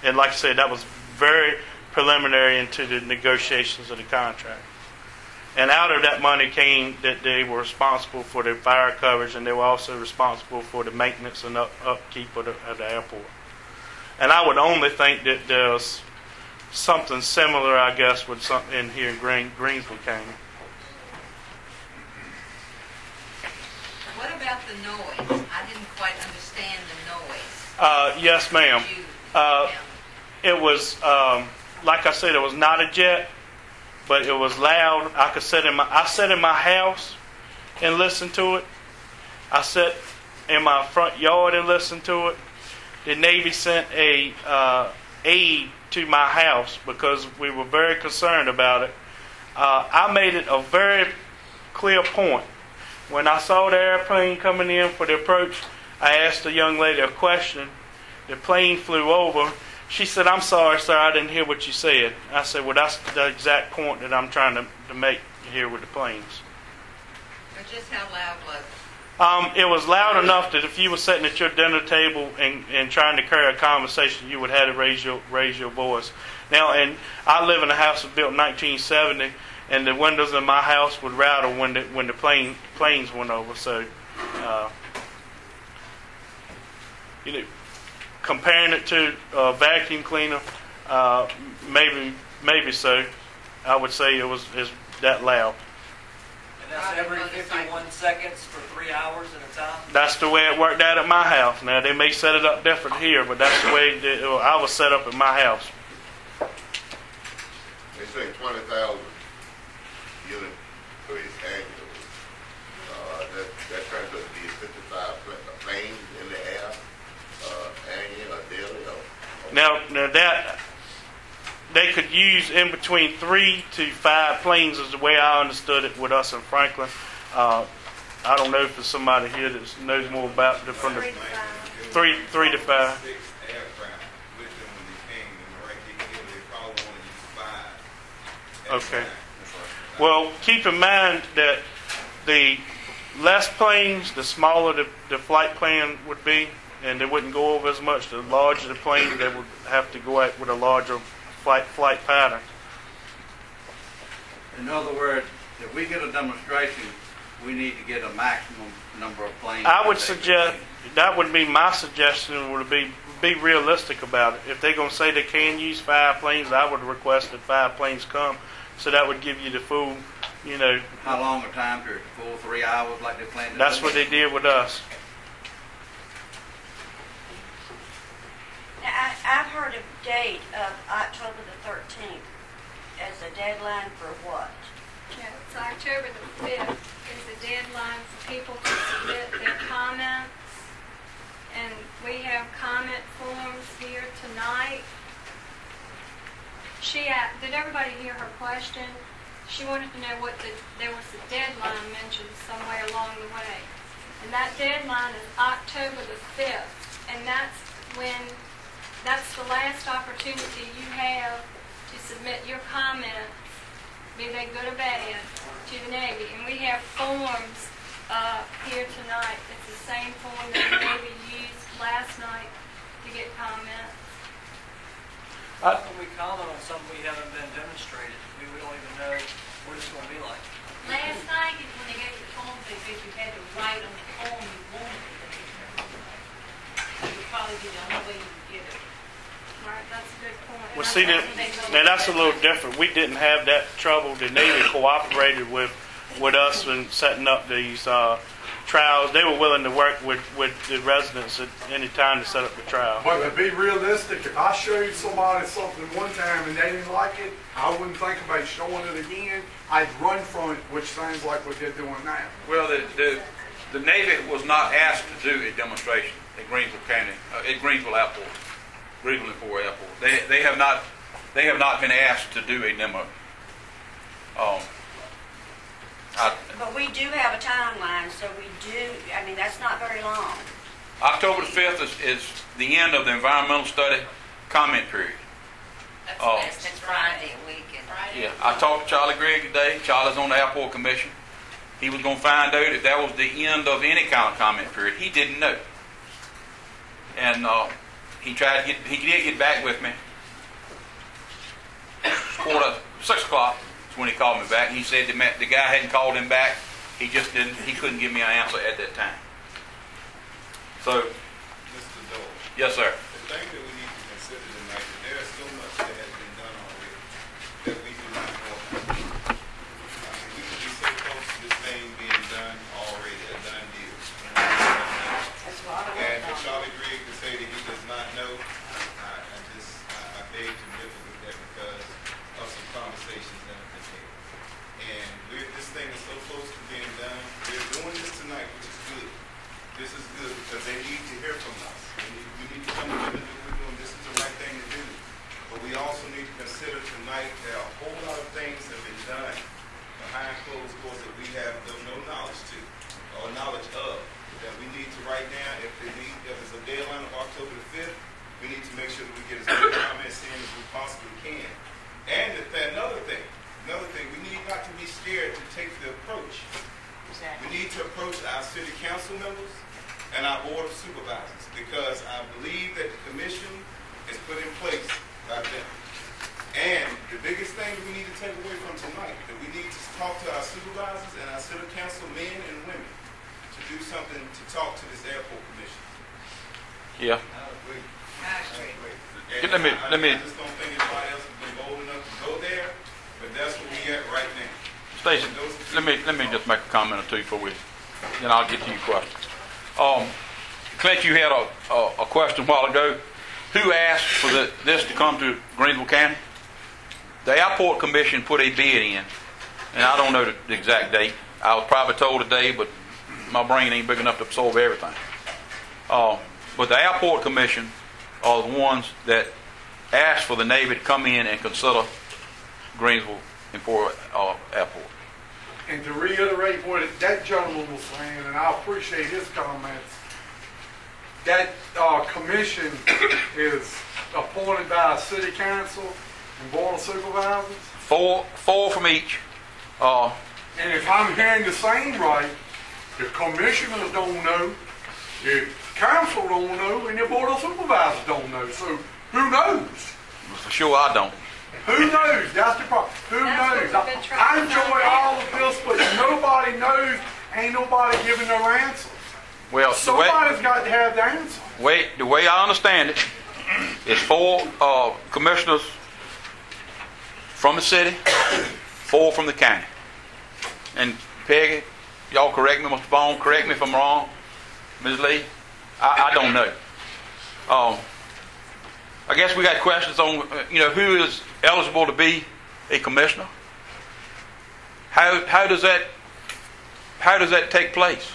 And like I said, that was very preliminary into the negotiations of the contract. And out of that money came that they were responsible for the fire coverage, and they were also responsible for the maintenance and upkeep of the airport. And I would only think that there's something similar, I guess, with something in here in Greensville County. What about the noise? I didn't quite understand the noise. Yes, ma'am. It was, like I said, it was not a jet, but it was loud. I sat in my house and listened to it. I sat in my front yard and listened to it. The Navy sent a aide to my house because we were very concerned about it. I made it a very clear point. When I saw the airplane coming in for the approach, I asked the young lady a question. The plane flew over. She said, "I'm sorry, sir, I didn't hear what you said." I said, "Well, that's the exact point that I'm trying to make here with the planes." But just how loud was it? It was loud enough that if you were sitting at your dinner table and trying to carry a conversation, you would have to raise your voice. Now, and I live in a house that was built in 1970, and the windows in my house would rattle when the planes went over. So, comparing it to a vacuum cleaner, maybe so. I would say it was that loud. And that's every 51 seconds for 3 hours at a time? That's the way it worked out at my house. Now, they may set it up different here, but that's the way I was set up at my house. They say 20,000 units per annually. That turns out to be 55 planes in the air, annually or daily. Now that they could use in between 3 to 5 planes is the way I understood it with us in Franklin. I don't know if there's somebody here that knows more about it from the 3 to 5. Okay. Well, keep in mind that the less planes, the smaller the flight plan would be, and they wouldn't go over as much. The larger the plane, they would have to go out with a larger flight pattern. In other words, if we get a demonstration, we need to get a maximum number of planes. I would suggest, that would be my suggestion, would be realistic about it. If they're going to say they can use 5 planes, I would request that 5 planes come. So that would give you the full, How long a time period? Full 3 hours like they planned to do? That's what they did with us. Now, I've heard a date of October the 13th as a deadline for what? Yeah, it's October the 5th is the deadline for people to submit their comments. And we have comment forms here tonight. Did everybody hear her question? She wanted to know there was a deadline mentioned somewhere along the way. And that deadline is October the 5th. And that's the last opportunity you have to submit your comments, be they good or bad, to the Navy. And we have forms here tonight. It's the same form that the Navy used last night to get comments. How can we comment on something we haven't been demonstrated? We don't even know what it's going to be like. Last night, when they gave you the form, they said you had to write on the form you wanted it. It would probably be the only way you would get it. Right, that's a good point. Well, see, now that's a little different. We didn't have that trouble. The Navy cooperated with us in setting up these trials. They were willing to work with the residents at any time to set up the trial. But to be realistic, if I showed somebody something one time and they didn't like it, I wouldn't think about showing it again. I'd run from it, which sounds like what they're doing now. Well, the Navy was not asked to do a demonstration at Greensville County, at Greensville Airport, Greensville Fort Airport. They have not been asked to do a demo. But we do have a timeline, so we do, I mean, that's not very long. October the 5th is the end of the environmental study comment period. That's Friday a week. Yeah, I talked to Charlie Grigg today. Charlie's on the airport commission. He was going to find out if that was the end of any kind of comment period. He didn't know. And he did get back with me. 6 o'clock is when he called me back. And he said the guy hadn't called him back. He couldn't give me an answer at that time. So, Mr. Dole. yes, sir. The thing that we need to consider tonight is there is so much that has been done already that we do not know about. We could be so close to this thing being done already, a done deal. That's a lot of work. And for Charlie Grigg to say that he does not know, I beg to differ with that because of some conversations that have been had. And this thing is so close to being done. We're doing this tonight, which is good. This is good because they need to hear from us. We need to come together and do what we're doing. This is the right thing to do. But we also need to consider tonight there are a whole lot of things that have been done behind closed doors that we have no knowledge to or knowledge of that we need to write down. If there's a deadline of October the 5th, we need to make sure that we get as many comments in as we possibly can. And another thing, we need not to be scared to take the approach. Exactly. We need to approach our city council members and our board of supervisors because I believe that the commission is put in place by them. And the biggest thing that we need to take away from tonight, that we need to talk to our supervisors and our city council men and women to do something to talk to this airport commission. Yeah. I agree. Let me. I just don't think anybody else has been bold enough to go there, but that's where we at right now. Stacey, let me just make a comment or two before then I'll get to your questions. Clint, you had a question a while ago. Who asked for this to come to Greensville County? The Airport Commission put a bid in, and I don't know the exact date. I was probably told today, but my brain ain't big enough to absorb everything. But the Airport Commission are the ones that asked for the Navy to come in and consider Greensville Fort Airport. And to reiterate what that gentleman was saying, and I appreciate his comments, that commission is appointed by a city council and board of supervisors. Four from each. And if I'm hearing the same right, the commissioners don't know, the council don't know, and the board of supervisors don't know. So who knows? For sure I don't. Who knows? That's the problem. Who knows? I enjoy all of this, but nobody knows. Ain't nobody giving no answers. Well, somebody's got to have the answer. The way I understand it is 4 commissioners from the city, 4 from the county. And Peggy, y'all correct me, Mr. Bone, correct me if I'm wrong. Ms. Lee, I don't know. I guess we got questions on, who is eligible to be a commissioner. How does that take place?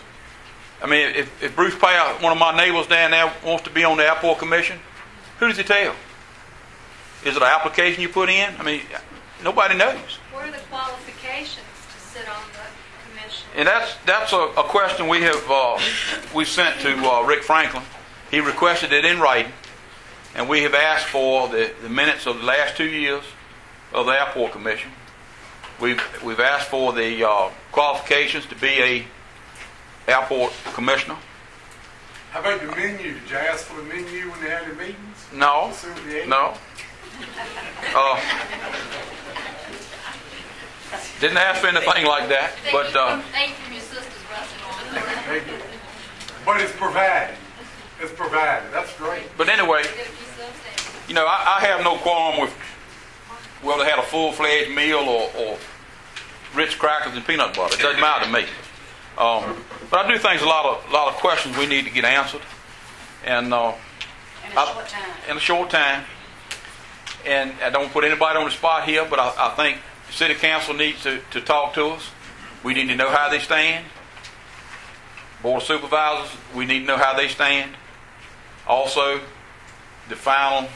I mean, if Bruce Payer, one of my neighbors down there, wants to be on the airport commission, who does he tell? Is it an application you put in? I mean, nobody knows. What are the qualifications to sit on the commission? And that's a question we sent to Rick Franklin. He requested it in writing, and we have asked for the minutes of the last 2 years of the airport commission. We've asked for the qualifications to be a airport commissioner. How about the menu? Did you ask for the menu when they had the meetings? No. Didn't ask for anything like that, but Thank you from your sisters rushing on. But it's provided. It's provided. That's great. but anyway, you know, I have no qualm with whether they had a full-fledged meal or Ritz crackers and peanut butter. It doesn't matter to me. But I do think there's a lot of questions we need to get answered, and In a short time. in a short time. And I don't put anybody on the spot here, but I think the city council needs to talk to us. We need to know how they stand. Board of Supervisors, we need to know how they stand. Also, the final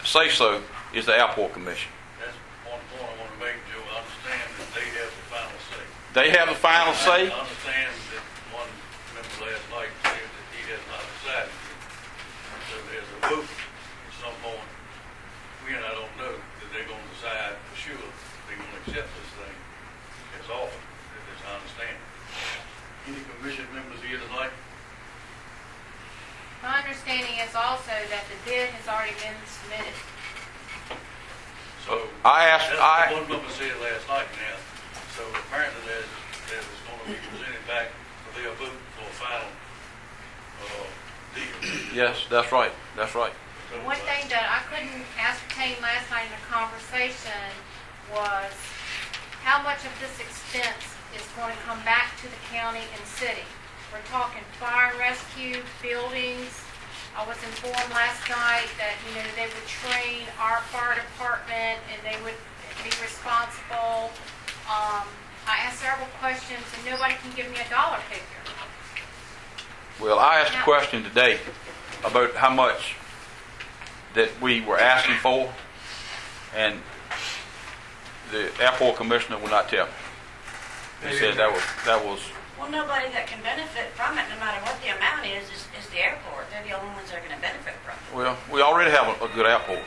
say-so is the Airport Commission. That's one point I want to make, Joe. I understand that they have the final say. They have the final say. I understand that one member last night said that he has not decided. So there's a vote at some point. We and I don't know that they're going to decide for sure they're going to accept this thing as offered, as I understand. Any commission members here tonight? My understanding is also that the bid has already been submitted. So I that's what one member said last night now. So apparently that is going to be presented back for their vote for a final deal. Yes, that's right. That's right. So, One thing that I couldn't ascertain last night in the conversation was how much of this expense is going to come back to the county and city. We're talking fire and rescue, buildings. I was informed last night that, you know, they would train our fire department and they would be responsible. I asked several questions and nobody can give me a dollar figure. Well, I asked a question today about how much that we were asking for, and the airport commissioner would not tell me. He said that was. Well, nobody that can benefit from it, no matter what the amount is the airport. They're the only ones that are going to benefit from it. Well, we already have a good airport.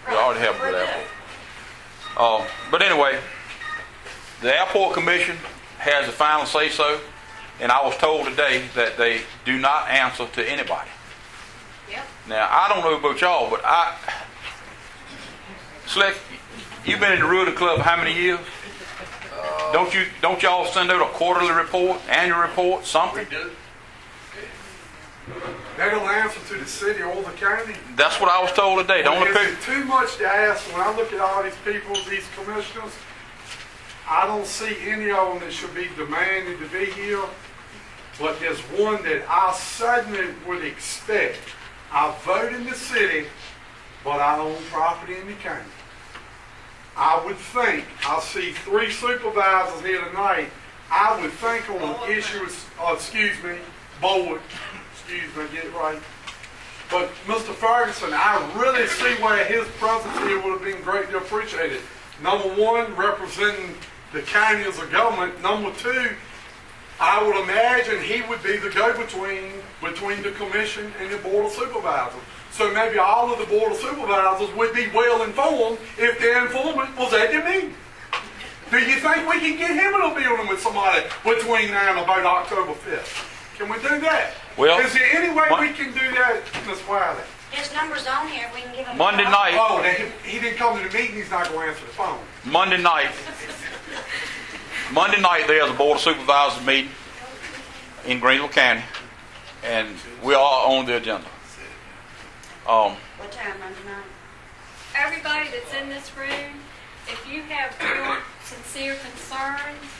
We already have a good airport. But anyway, the airport commission has the final say-so, and I was told today that they do not answer to anybody. Yep. Now, I don't know about y'all, but Slick, you've been in the Rotary Club how many years? Don't y'all send out a quarterly report, annual report, something? we do. They don't answer to the city or the county. That's what I was told today. Don't Is appear. it too much to ask? When I look at all these people, these commissioners, I don't see any of them that should be demanded to be here. But there's one that I suddenly would expect. I vote in the city, but I own property in the county. I would think, I see 3 supervisors here tonight, I would think on an issue, board, get it right. But Mr. Ferguson, I really see where his presence here would have been greatly appreciated. Number 1, representing the county as a government. Number 2, I would imagine he would be the go-between between the commission and the board of supervisors. So maybe all of the board of supervisors would be well informed if their informant was at the meeting. Do you think we can get him in a building with somebody between now and about October 5th? Can we do that? Well, is there any way we can do that, Ms. Wiley? His number's on here. We can give him Monday a call. night. Oh, he didn't come to the meeting. He's not going to answer the phone. Monday night, there's a board of supervisors meeting in Greenville County, and we are on the agenda. What time, Monday night? Everybody that's in this room, if you have real sincere concerns,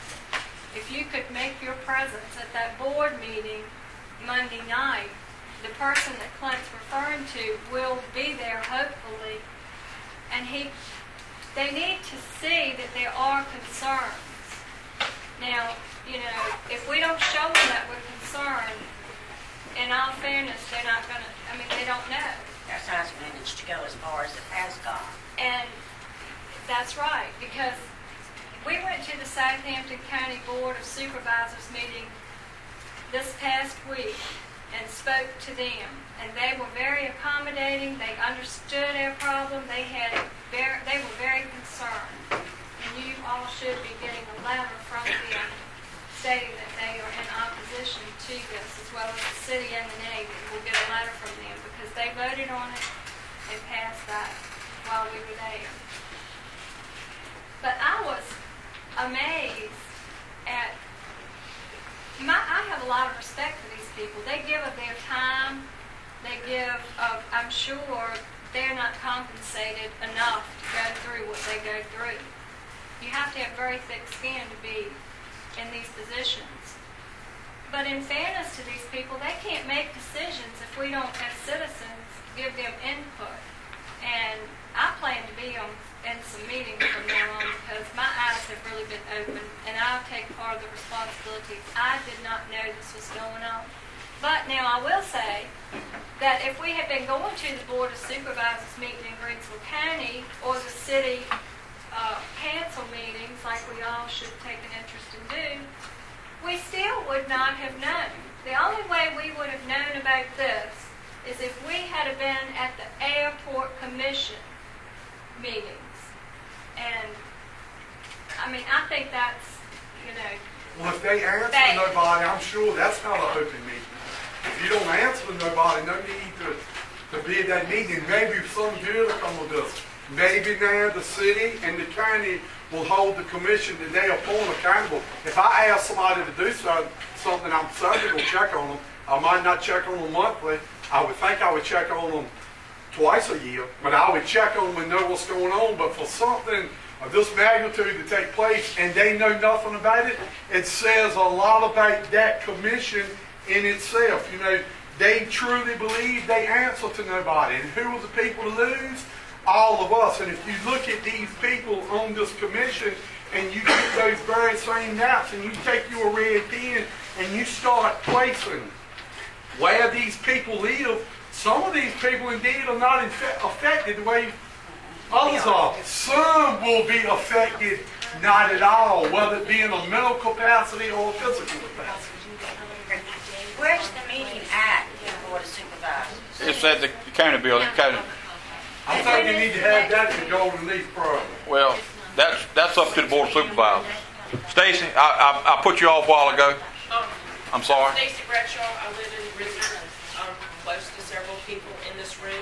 if you could make your presence at that board meeting Monday night, the person that Clint's referring to will be there hopefully, and they need to see that there are concerns. Now, you know, if we don't show them that we're concerned, in all fairness, they're not going to, they don't know. That's how it's managed to go as far as it has gone. And that's right, because we went to the Southampton County Board of Supervisors meeting this past week and spoke to them. And they were very accommodating. They understood our problem. They were very concerned. And you all should be getting a letter from them stating that they are in opposition to this, as well as the city and the Navy will get a letter from them because they voted on it they passed that while we were there. But I was amazed at I have a lot of respect for these people. They give of their time. They give of, I'm sure they're not compensated enough to go through what they go through. You have to have very thick skin to be in these positions. But in fairness to these people, they can't make decisions if we don't, as citizens, give them input. And I plan to be in some meetings from now on because my eyes have really been opened, and I'll take part of the responsibility. I did not know this was going on. But now I will say that if we had been going to the Board of Supervisors meeting in Greensville County or the city council meetings like we all should take an interest in do, we still would not have known. The only way we would have known about this is if we had been at the Airport Commission meetings. And, I mean, I think that's, you know... Well, if they answer nobody, I'm sure that's not an open meeting. If you don't answer nobody, no need to be at that meeting. Maybe some good will come with this. Maybe now the city and the county will hold the commission that they appoint accountable. If I ask somebody to do something, I'm certainly going to check on them. I might not check on them monthly. I would think I would check on them twice a year, but I would check on them and know what's going on. But for something of this magnitude to take place and they know nothing about it, it says a lot about that commission in itself. You know, they truly believe they answer to nobody. And who are the people to lose? All of us. And if you look at these people on this commission and you get those very same maps and you take your red pen and you start placing where these people live, some of these people indeed are not affected the way others are. Some will be affected not at all, whether it be in a mental capacity or a physical capacity. Where's the meeting at, the Board of Supervisors? It's at the county building. I think they need to have that in the Golden Leaf program. Well, that's up to the Board of Supervisors. Stacy, I put you off a while ago. I'm sorry. Stacy Bradshaw. I live in Richmond. I'm close to several people in this room.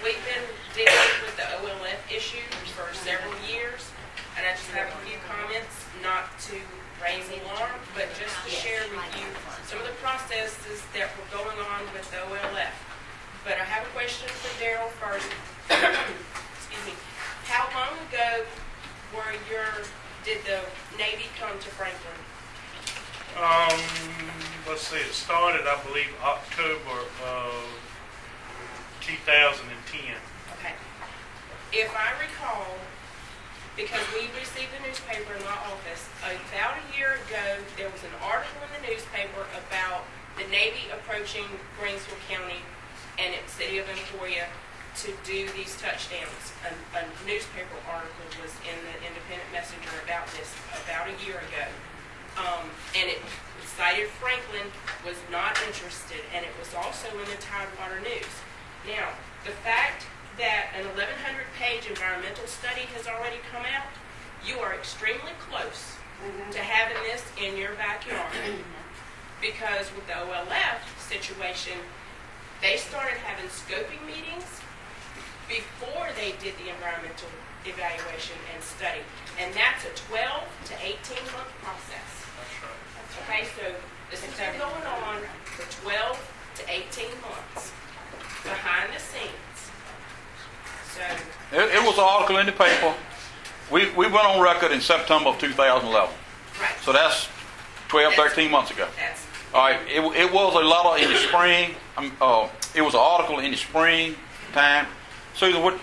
We've been dealing with the OLF issue for several years, and I just have a few comments, not to raise alarm, but just to share with you some of the processes that were going on with the OLF. But I have a question for Daryl first. Excuse me. How long ago did the Navy come to Franklin? Let's see, it started, I believe, October of 2010. Okay. If I recall, because we received the newspaper in my office, about a year ago, there was an article in the newspaper about the Navy approaching Greensville County and its city of Emporia to do these touchdowns. A newspaper article was in the Independent Messenger about this about a year ago. And it cited Franklin was not interested, and it was also in the Tidewater News. Now, the fact that an 1,100-page environmental study has already come out, you are extremely close to having this in your backyard. Because with the OLF situation, they started having scoping meetings before they did the environmental evaluation and study. And that's a 12 to 18-month process. That's right. Okay, so this has been going on for 12 to 18 months behind the scenes. So It was an article in the paper. We went on record in September of 2011. Right. So that's 12, 13 months ago. That's All right. It was a lot in the spring. It was an article in the spring time. Susan, what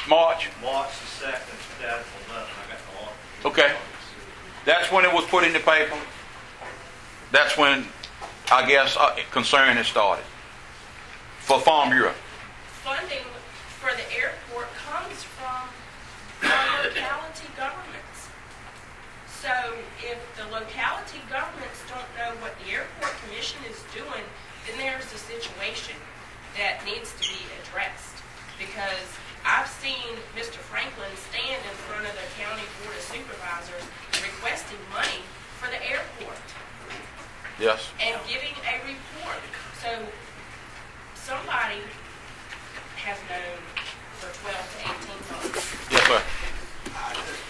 March? March the 2nd, 2011, I got the article. Okay. That's when it was put in the paper. That's when, I guess, concern has started for Farm Bureau. funding for the airport comes from our locality governments. So if the locality governments don't know what the airport commission is doing, then there's a situation that needs to be addressed. Because I've seen Mr. Franklin stand in front of the county board of supervisors requesting money for the airport. Yes. And giving a report. So somebody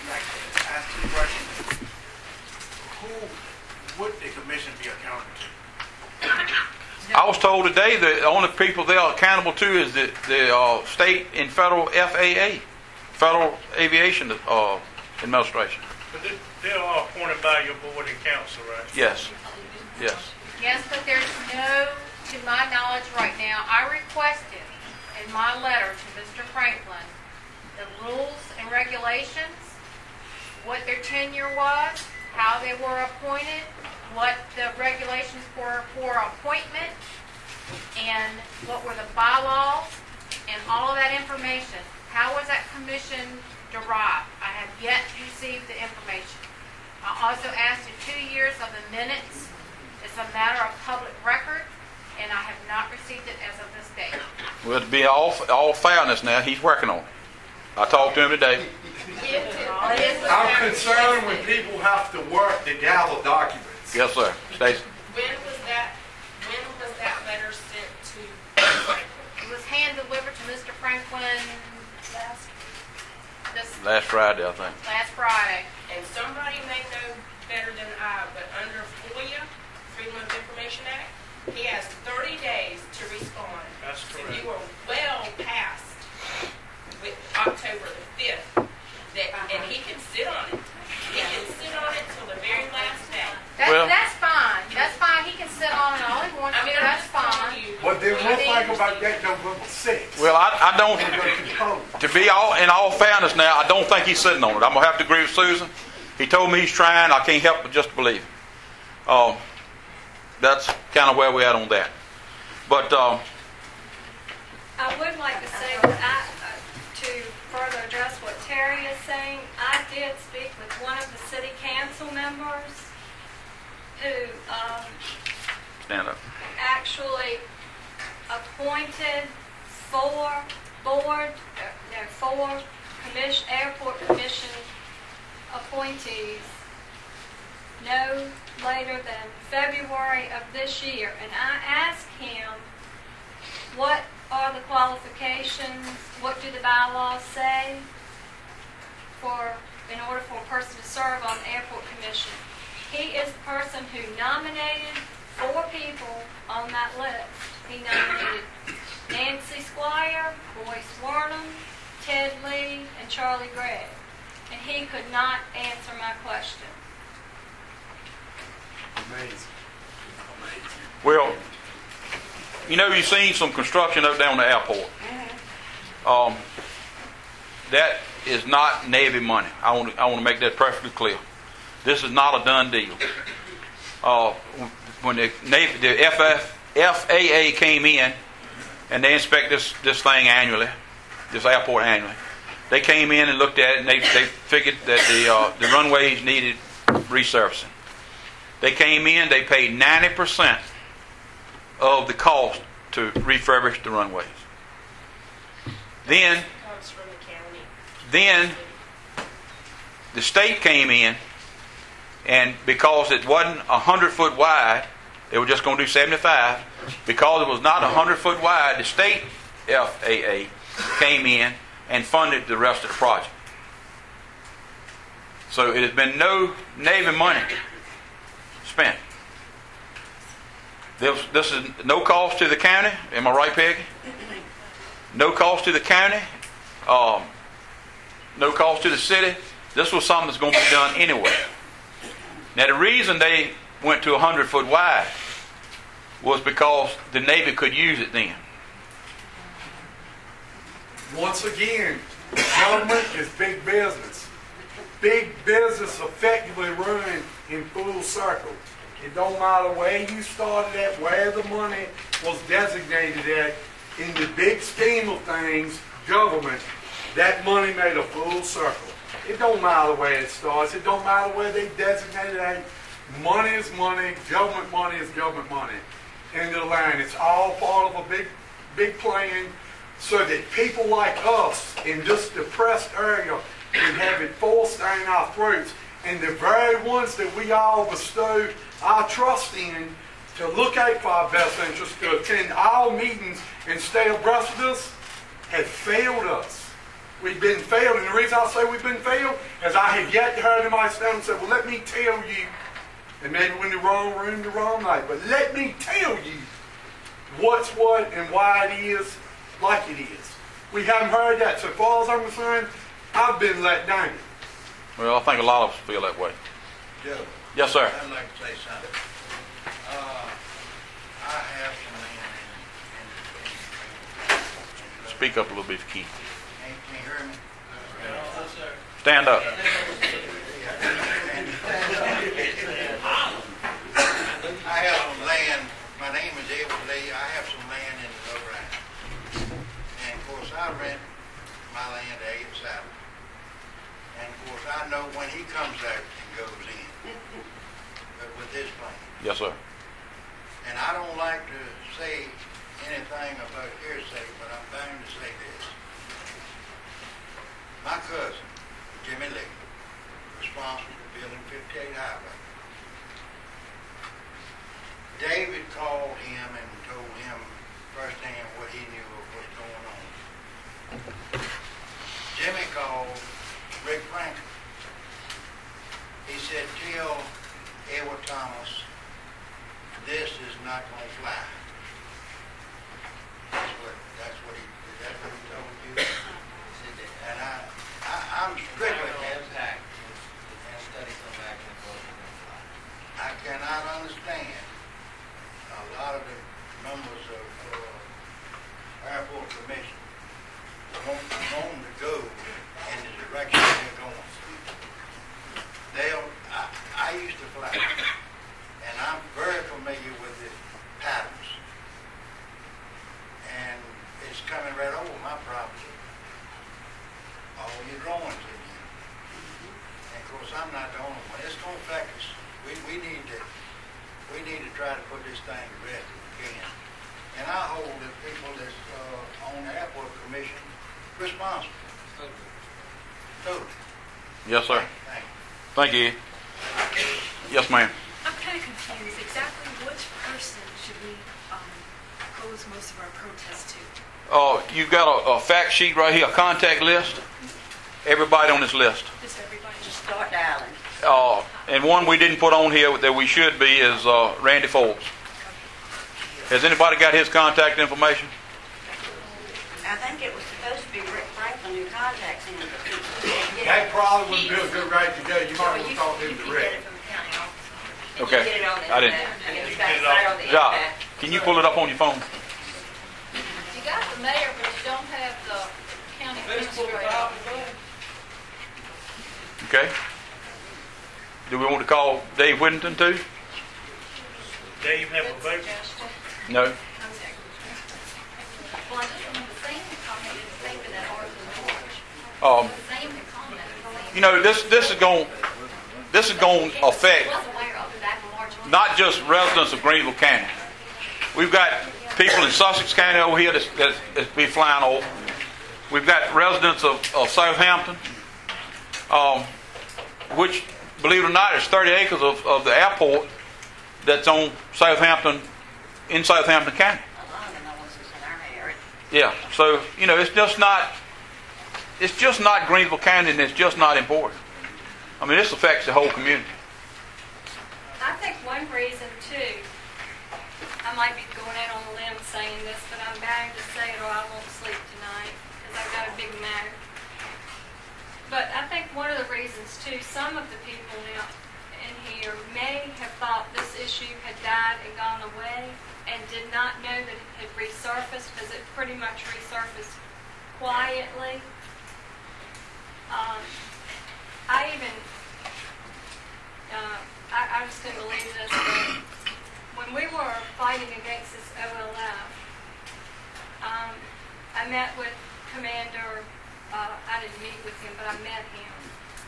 like to ask two questions. Who would the commission be accountable to? I was told today that the only people they are accountable to is the state and federal FAA, Federal Aviation Administration. But they're all appointed by your board and council, right? Yes. Yes. Yes, but there's no, to my knowledge right now, I requested in my letter to Mr. Franklin the rules and regulations, what their tenure was, how they were appointed, what the regulations were for appointment, and what were the bylaws, and all of that information. How was that commission derived? I have yet to receive the information. I also asked for 2 years of the minutes. It's a matter of public record, and I have not received it as of this date. Well, to be all fairness now, he's working on it. I talked to him today. I'm concerned when people have to work to gather documents. Yes, sir. Stacy. When was that letter sent to? It was hand delivered to Mr. Franklin Last Friday, I think. last Friday. And somebody may know better than I, but under FOIA, Freedom of Information Act, he has 30 days to respond. That's So correct. you are well past with October the 5th, and he can sit on it. He can sit on it till the very last day. That's fine. That's fine. He can sit on it all he wants. I mean, That's I'm just telling fine. you. But then we'll think about that November 6th. Well, I don't. To be in all fairness now, I don't think he's sitting on it. I'm gonna have to agree with Susan. He told me he's trying. I can't help but just believe him. That's kind of where we're at on that. But I would like to say that to further address what Terry is saying, I did speak with one of the city council members who stand up. actually appointed four airport commission appointees no later than February of this year. And I asked him, what are the qualifications? What do the bylaws say in order for a person to serve on the airport commission? He is the person who nominated 4 people on that list. He nominated Nancy Squire, Royce Warnham, Ted Lee, and Charlie Gregg. And he could not answer my question. Amazing. Well, you've seen some construction up there on the airport. That is not Navy money. I want to make that perfectly clear. This is not a done deal. When the FAA came in and they inspect this thing annually, this airport annually, they came in and looked at it and they figured that the runways needed resurfacing. They came in, they paid 90% of the cost to refurbish the runways. Then the state came in, and because it wasn't 100-foot wide, they were just going to do 75. Because it was not 100-foot wide, the state FAA came in and funded the rest of the project. So it has been no Navy money spent. This is no cost to the county. Am I right, Peggy? No cost to the county. No cost to the city. This was something that's going to be done anyway. Now, the reason they went to 100-foot wide was because the Navy could use it then. Once again, government is big business. Big business effectively run in full circle. It don't matter where you started at, where the money was designated at. In the big scheme of things, government, that money made a full circle. It don't matter where it starts. It don't matter where they designated at. Money is money. Government money is government money. End of the line. It's all part of a big plan so that people like us in this depressed area can have it forced down our throats. And the very ones that we all bestow our trust in to look out for our best interest, to attend all meetings and stay abreast of this, have failed us. We've been failed, and the reason I say we've been failed is I have yet to hear anybody stand and say, well, let me tell you, and maybe we're in the wrong room the wrong night, but let me tell you what's what and why it is like it is. We haven't heard that. So far as I'm concerned, I've been let down. Well, I think a lot of us feel that way. Joe. Yes, sir. I'd like to say something. I have some land in Speak up a little bit, Keith. Can you hear me? Stand up. I have some land. My name is Edward Lee. I have some land in the lowland. And of course, I rent my land to Ed Saddle. And of course, I know when he comes out and goes in. But with this plan. Yes, sir. And I don't like to say anything about hearsay, but I'm bound to say this. My cousin, Jimmy Lee, responsible for building 58 Highway. David called him and told him firsthand what he knew of what's going on. Jimmy called Rick Franklin. He said, tell Edward Thomas, this is not going to fly. That's what he told you. And I'm strictly I cannot understand a lot of the members of Airport Commission want to go in the direction they're going. I used to fly, and I'm very familiar with the patterns. And it's coming right over my property. All your drawings in here. And of course, I'm not the only one. It's going to affect us. We need to try to put this thing to rest if we can. And I hold the people that's on the airport commission responsible. Totally. Yes, sir. Thank you. Thank you. Yes, ma'am. I'm kind of confused. Exactly which person should we pose most of our protests to? You've got a fact sheet right here, a contact list. Everybody on this list. Just everybody. Just start dialing. And one we didn't put on here that we should be is Randy Forbes. Has anybody got his contact information? I think it was supposed to be Rick Franklin who contacts him. That probably wouldn't be a good right to go. You might want to talk to him direct. Okay. I didn't. Ja, can you pull it up on your phone? You got the mayor, but you don't have the county administrator. Okay. Do we want to call Dave Whittington too? Dave have a vote? No. Well, I just remember seeing the comment in the paper that article. Same comment. You know, this is going to affect not just residents of Greenville County. We've got people in Sussex County over here that's be flying over. We've got residents of Southampton, which, believe it or not, there's 30 acres of the airport that's on Southampton, in Southampton County. Yeah, so, you know, it's just not Greenville County, and it's just not important. I mean, this affects the whole community. I think one reason, too, I might be going out on a limb saying this, but I'm bound to say it or I won't sleep tonight because I've got a big matter. But I think one of the reasons, too, some of the people now in here may have thought this issue had died and gone away and did not know that it had resurfaced because it pretty much resurfaced quietly. I just couldn't believe this, but when we were fighting against this OLF, I met with Commander, I didn't meet with him, but I met him,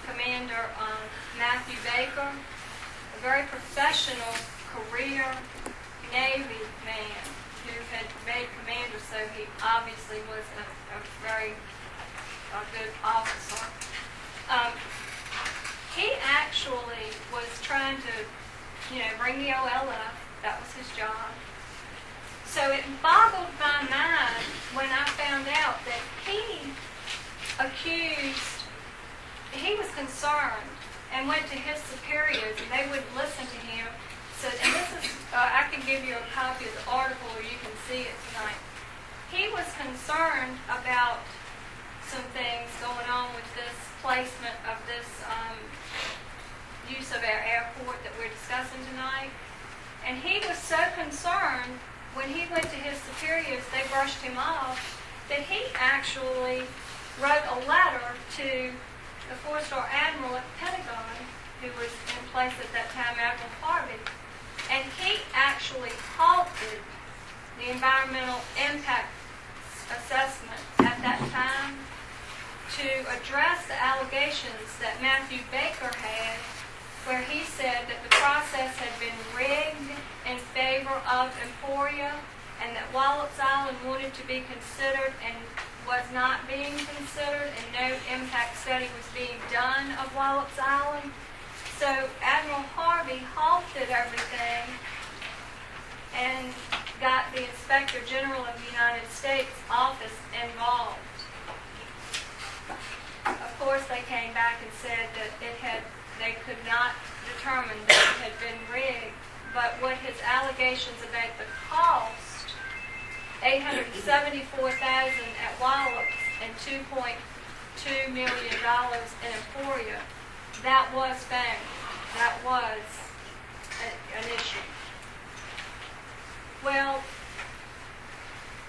Commander Matthew Baker, a very professional career Navy man who had made commander, so he obviously was a very good officer. He actually was trying to, bring the OLF. That was his job. So it boggled my mind when I found out that he accused, he was concerned and went to his superiors, and they wouldn't listen to him. So, and this is, I can give you a copy of the article, or you can see it tonight. He was concerned about some things going on with this placement of this use of our airport that we're discussing tonight. And he was so concerned, when he went to his superiors, they brushed him off, that he actually wrote a letter to the 4-star admiral at the Pentagon, who was in place at that time, Admiral Harvey, and he actually halted the environmental impact assessment at that time to address the allegations that Matthew Baker had, where he said that the process had been rigged in favor of Emporia, and that Wallops Island wanted to be considered and was not being considered, and no impact study was being done of Wallops Island. So Admiral Harvey halted everything and got the Inspector General of the United States office involved. Of course, they came back and said that they could not determine that it had been rigged, but what his allegations about the cost, $874,000 at Wallops and $2.2 million in Emporia, that was found. That was an issue. Well,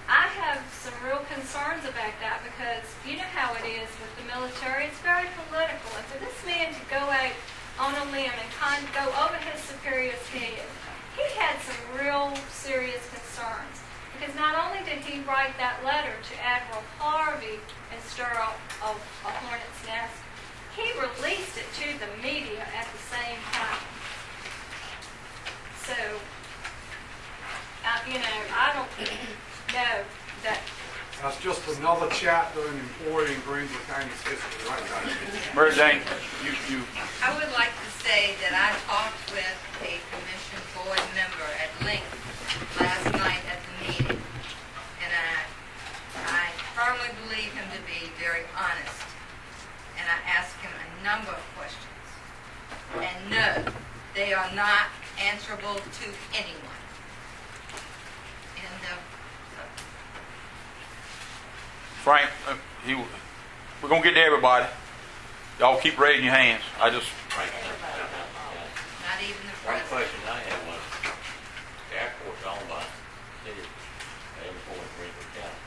I have some real concerns about that, because you know how it is with the military. It's very political. And for this man to go out on a limb and kind of go over his superior's head, he had some real serious concerns. Because not only did he write that letter to Admiral Harvey and stir up a hornet's nest, he released it to the media at the same time. So, I don't know that. That's just another chapter in Emporia and Greensboro County's history, right now. Mary Jane, you. I would like to say that I talked with a commission board member at length last night at the meeting, and I firmly believe him to be very honest. And I asked him a number of questions. And no, they are not answerable to anyone. And Frank, we're going to get to everybody. Y'all keep raising your hands. not even the One president. question I had was, the airport's owned by the city of Airport in Greenville County.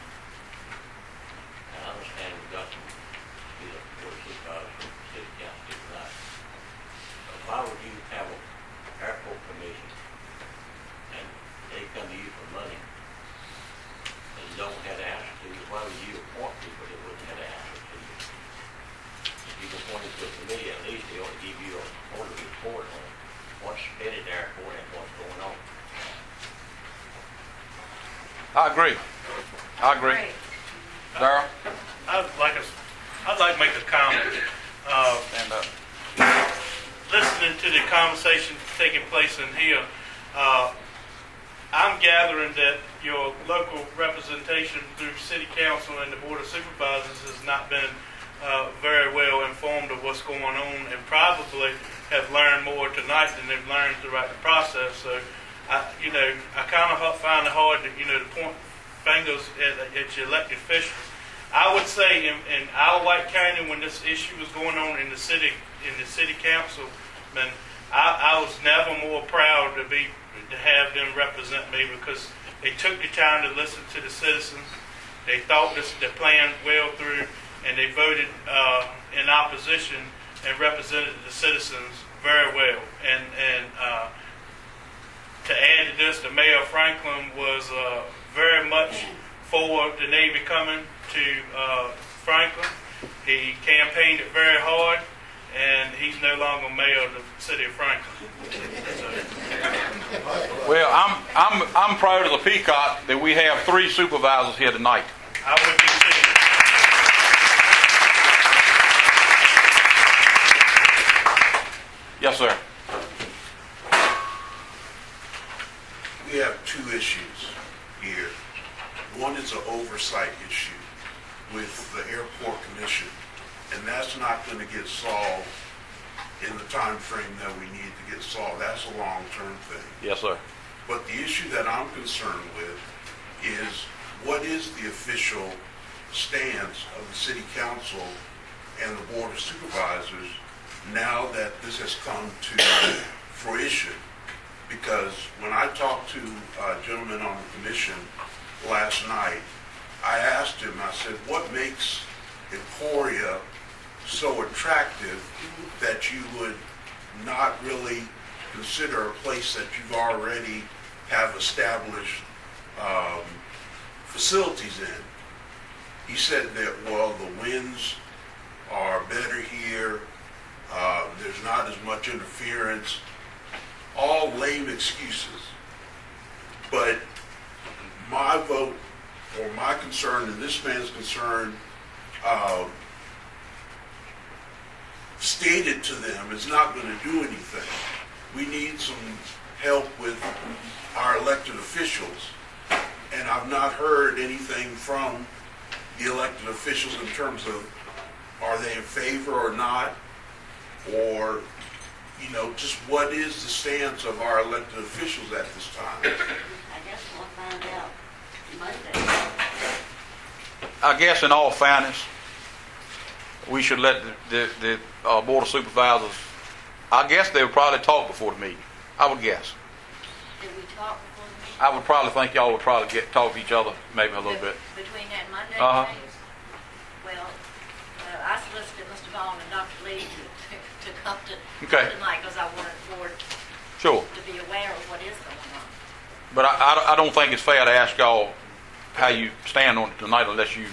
And I understand we've got to be the board of supervisors from the city council tonight. But why would you have an airport commission and they come to you for money and you don't have to answer to you? Why would you appoint people that wouldn't have to answer to you? If you appoint it to a committee, at least they ought to give you a quarterly report on what's been at the airport and what's going on. I agree. Darrell? I'd like to make a comment. Stand up. Listening to the conversation taking place in here, I'm gathering that your local representation through City Council and the Board of Supervisors has not been very well informed of what's going on, and probably have learned more tonight than they've learned throughout the process. So, I kind of find it hard to, to point fingers at your elected officials. I would say in Isle of Wight County, when this issue was going on in the city council, man, I was never more proud to have them represent me, because they took the time to listen to the citizens. They thought the plan well through, and they voted in opposition and represented the citizens very well. And to add to this, the mayor of Franklin was very much for the Navy coming to Franklin. He campaigned it very hard, and he's no longer mayor of the city of Franklin. Well, I'm proud of the Peacock that we have 3 supervisors here tonight. I would be too. Yes, sir. We have 2 issues here. One is an oversight issue. with the airport commission, and that's not going to get solved in the time frame that we need to get solved. That's a long-term thing. Yes, sir. But the issue that I'm concerned with is what is the official stance of the city council and the board of supervisors now that this has come to fruition? Because when I talked to a gentleman on the commission last night, I asked him, I said, what makes Emporia so attractive that you would not really consider a place that you've already have established facilities in? He said that, well, the winds are better here, there's not as much interference, all lame excuses. But my vote, or my concern, and this man's concern, stated to them, is not going to do anything. We need some help with our elected officials, and I've not heard anything from the elected officials in terms of are they in favor or not, or just what is the stance of our elected officials at this time. I guess we'll find out Monday. I guess in all fairness, we should let the Board of Supervisors, I guess they would probably talk before the meeting. I would guess. Did we talk before the meeting? I would probably think y'all would probably talk to each other maybe a little bit. Between that Monday Uh-huh. and well, I solicited Mr. Vaughn and Dr. Lee to come to tonight because I wanted the board to be aware of what is going on. But I don't think it's fair to ask y'all how you stand on it tonight unless you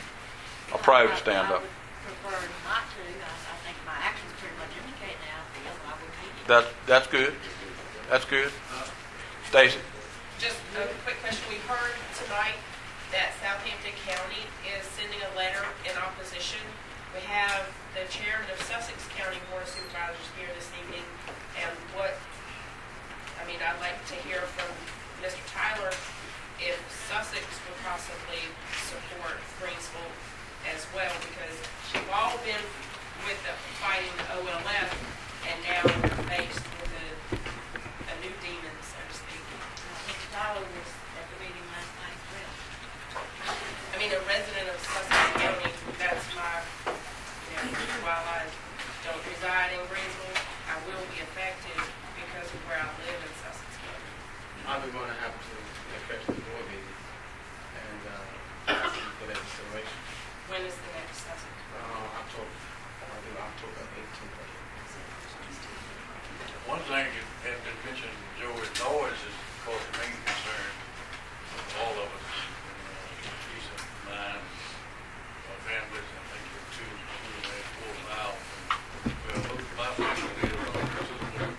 are proud to stand up. I would prefer not to. I think my actions pretty much indicate now I wouldn't be here. That's good. That's good. Stacy? Just a quick question. We heard tonight that Southampton County is sending a letter in opposition. We have the chairman of Sussex County Board of Supervisors here this evening, and I'd like to hear from Mr. Tyler if Sussex would possibly support Greensville as well, because we've all been with the fighting the OLF, and now we're faced with a new demon, so to speak. Mr. Tyler was at the meeting last night as well. A resident of Sussex County, that's my, while I don't reside in Greensville, I will be affected because of where I live in Sussex County. I'm going to have to affect the board meeting and ask you for that consideration. When is the next Sussex? October. I'll do October 18th. One thing that has been mentioned, Joe, is noise is, of course, the main concern of all of us. Peace of mind, our families. I think we're 2.5 miles from most of my family live on considerable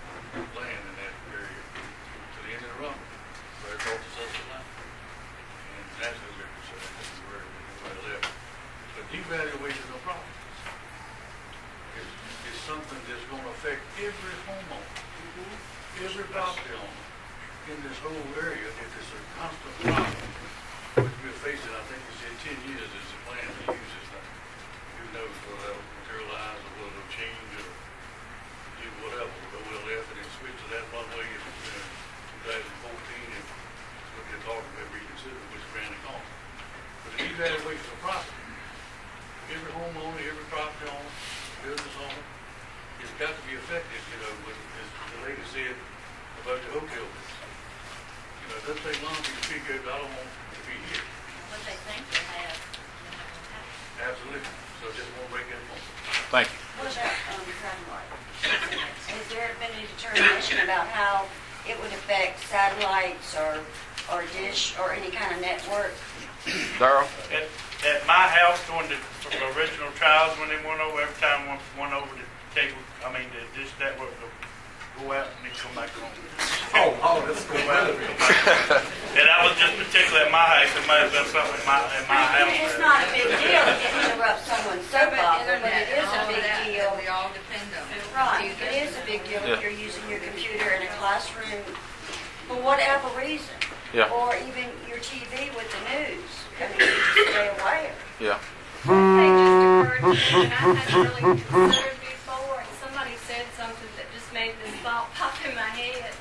land in that area to the end of the run, very close to Sussex line. And naturally, we're concerned that we're left. But devaluation of property is something that's going to affect every homeowner, every property owner in this whole area. If it's a constant problem, which we're facing, I think it's in 10 years is the plan to use this thing. Who knows whether that will materialize or whether it'll change or do whatever. But we'll left and then switch to that one way in 2014 and what they're talking about reconsidering which ran the corner. But the devaluation of property, every homeowner, every property owner, business owner, it's got to be affected, when, as the lady said about the hotel business. It doesn't take long to figure out, I don't want to be here. What they think they have, they're not going to have. Absolutely. So just want to break that point. Thank you. What about satellite? Has there been any determination about how it would affect satellites or dish or any kind of network? Darrell? At my house during the original trials, when they went over, every time one went over the cable, the dish network would go out and then come back on. Let's go out. And that was just particular at my house. It might have been something in my house. It's not a big deal to interrupt someone's soap opera, but it is a big deal. We all depend on it. Right, it is a big deal if you're using your computer in a classroom for whatever reason. Yeah. Or even your TV with the news. You stay aware. Yeah. one thing just occurred to me that I hadn't really considered before, and somebody said something that just made this thought pop in my head.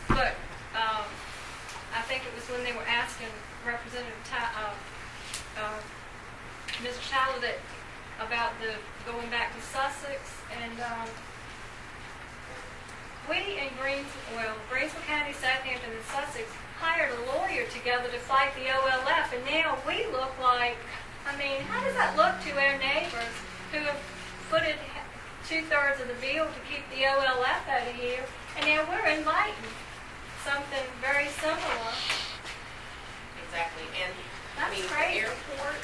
But I think it was when they were asking Representative Mr. Tyler that about the going back to Sussex, and we in Greensville County, Southampton, and Sussex hired a lawyer together to fight the OLF, and now we look like, I mean, how does that look to our neighbors who have footed 2/3 of the bill to keep the OLF out of here, and now we're inviting something very similar. Exactly, and I That's mean, crazy. the airport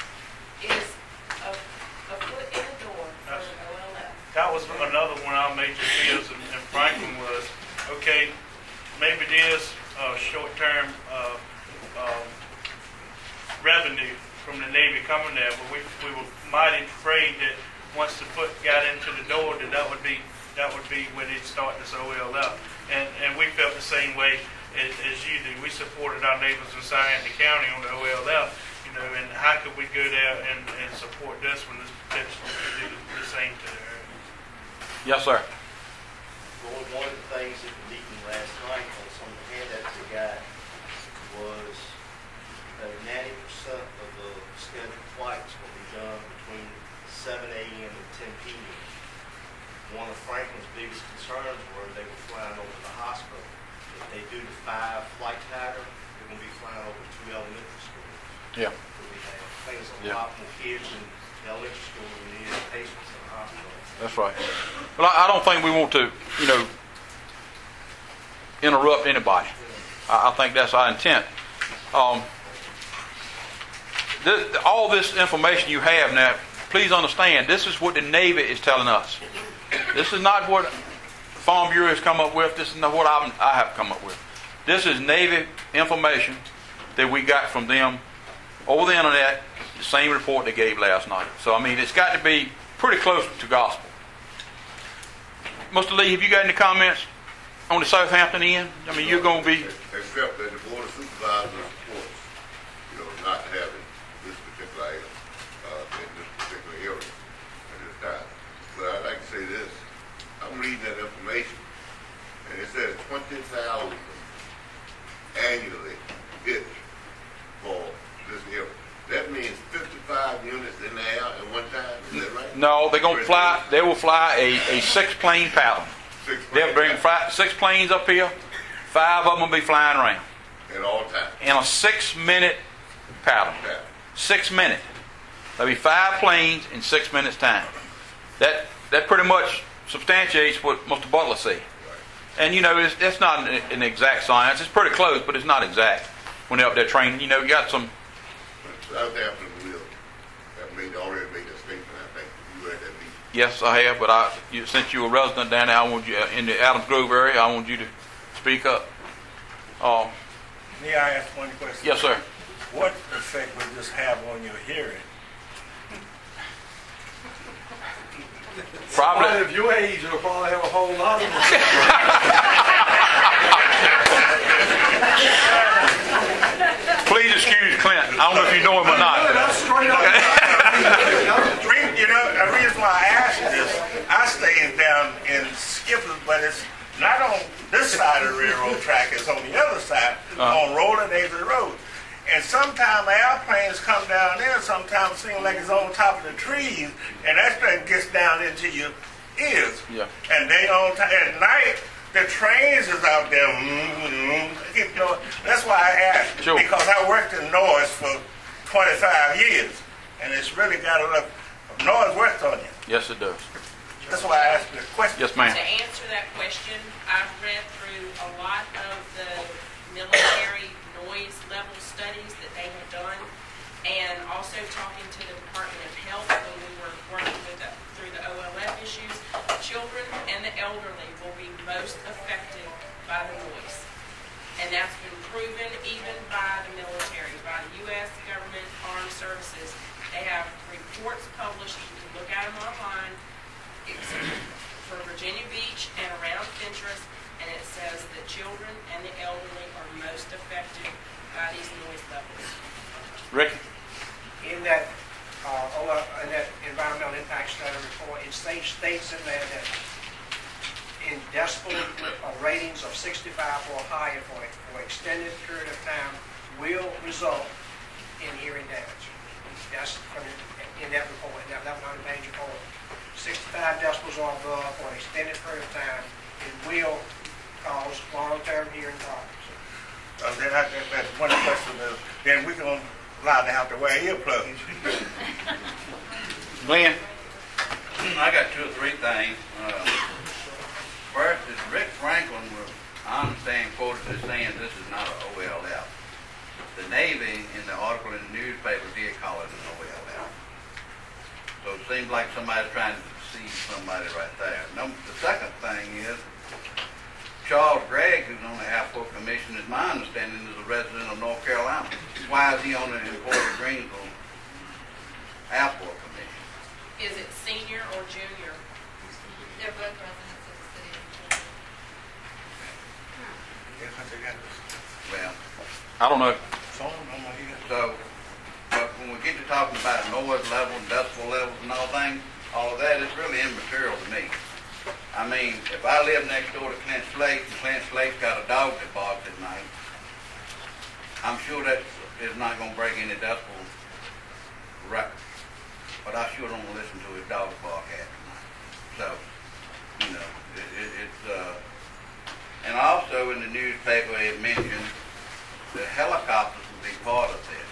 is a foot in the door for the OLF. That was another one of our major fears in Franklin was, okay, maybe there's short-term revenue from the Navy coming there, but we were mighty afraid that once the foot got into the door, that would be when they'd start this OLF. And we felt the same way as you do. We supported our neighbors in Southampton County on the OLF, and how could we go there and support this when this potentially could do the same to her? Yes, sir. Well, one of the things at the meeting last night on some of the handouts we got was that 90% of the scheduled flights will be done between 7 a.m. and 10 p.m. One of Franklin's biggest concerns were they were flying over the hospital. If they do the 5 flight pattern, they're going to be flying over 2 elementary schools. Yeah. So we have things a lot more kids in elementary school than we need patients in the hospital. That's right. Well, I don't think we want to, interrupt anybody. I think that's our intent. All this information you have now, please understand, this is what the Navy is telling us. This is not what Farm Bureau has come up with. This is not what I have come up with. This is Navy information that we got from them over the internet, the same report they gave last night. So, I mean, it's got to be pretty close to gospel. Mr. Lee, have you got any comments on the Southampton end? I mean, you're going to be... Except that the Board of Supervisors supports, not having this particular item in this particular area at this time. But I'd like to say this. I'm reading that information, and it says 20,000 annually hit for this area. That means 55 units in the air at one time. Is that right? No, they're going to fly. They will fly a 6-plane pattern. They'll bring 6 planes up here. 5 of them will be flying around. At all times. In a 6-minute pattern. 6 minutes. There'll be 5 planes in 6 minutes time. That pretty much substantiates what Mr. Butler said. And it's not an exact science. It's pretty close, but it's not exact. When they're up there training, you got some. Southampton will have already made that statement. I think you were at that meeting. Yes, I have, but since you're a resident down there, I want you in the Adams Grove area. I want you to speak up. May I ask one question? Yes, sir. What effect would this have on your hearing? Probably. Somebody of your age will probably have a whole lot of them. Please excuse Clinton. I don't know if you know him or not. That's straight up. The reason why I asked you this, I stay down in Skippers, but it's not on this side of the railroad track, it's on the other side, on Rolling Daisy Road. And sometimes airplanes come down there, sometimes it seems like it's on top of the trees, and that thing gets down into your ears. Yeah. And they on at night, the trains is out there. That's why I asked, because I worked in noise for 25 years, and it's really got a lot of noise works on you. Yes, it does. That's why I asked the question. Yes, ma'am. To answer that question, I've read through a lot of the military noise level studies that they have done, and also talking to the Department of Health when we were working through the OLF issues. Children and the elderly will be most affected by the noise, and that's been proven even by the military, by the U.S. government, armed services. They have reports published. You can look at them online. It's for Virginia Beach and around Fentress, and it says that children and the elderly are most affected by these noise levels. Rick? In that page states in there that in decibel ratings of 65 or higher for an extended period of time will result in hearing damage. That's in that report, in that 1100-page report. 65 decibels or above for an extended period of time, it will cause long-term hearing problems. Then that's one question is, then we're going to allow them to have to wear earplugs. Glenn? I got 2 or 3 things. First is Rick Franklin, I understand, quoted as saying this is not an OLF. The Navy, in the article in the newspaper, did call it an OLF. So it seems like somebody's trying to deceive somebody right there. The second thing is, Charles Gregg, who's on the Airport Commission, is my understanding, is a resident of North Carolina. Why is he on the Port of Greensville Airport Commission? Is it senior or junior? They're both residents of the city of Well, I don't know. So, but when we get to talking about noise level and decibel levels and all of that is really immaterial to me. I mean, if I live next door to Clint Slate and Clint Slate's got a dog that barks at night, I'm sure that is not going to break any decibel record. But I sure don't want to listen to his dog bark at night. So, you know, and also in the newspaper it mentioned that helicopters will be part of this.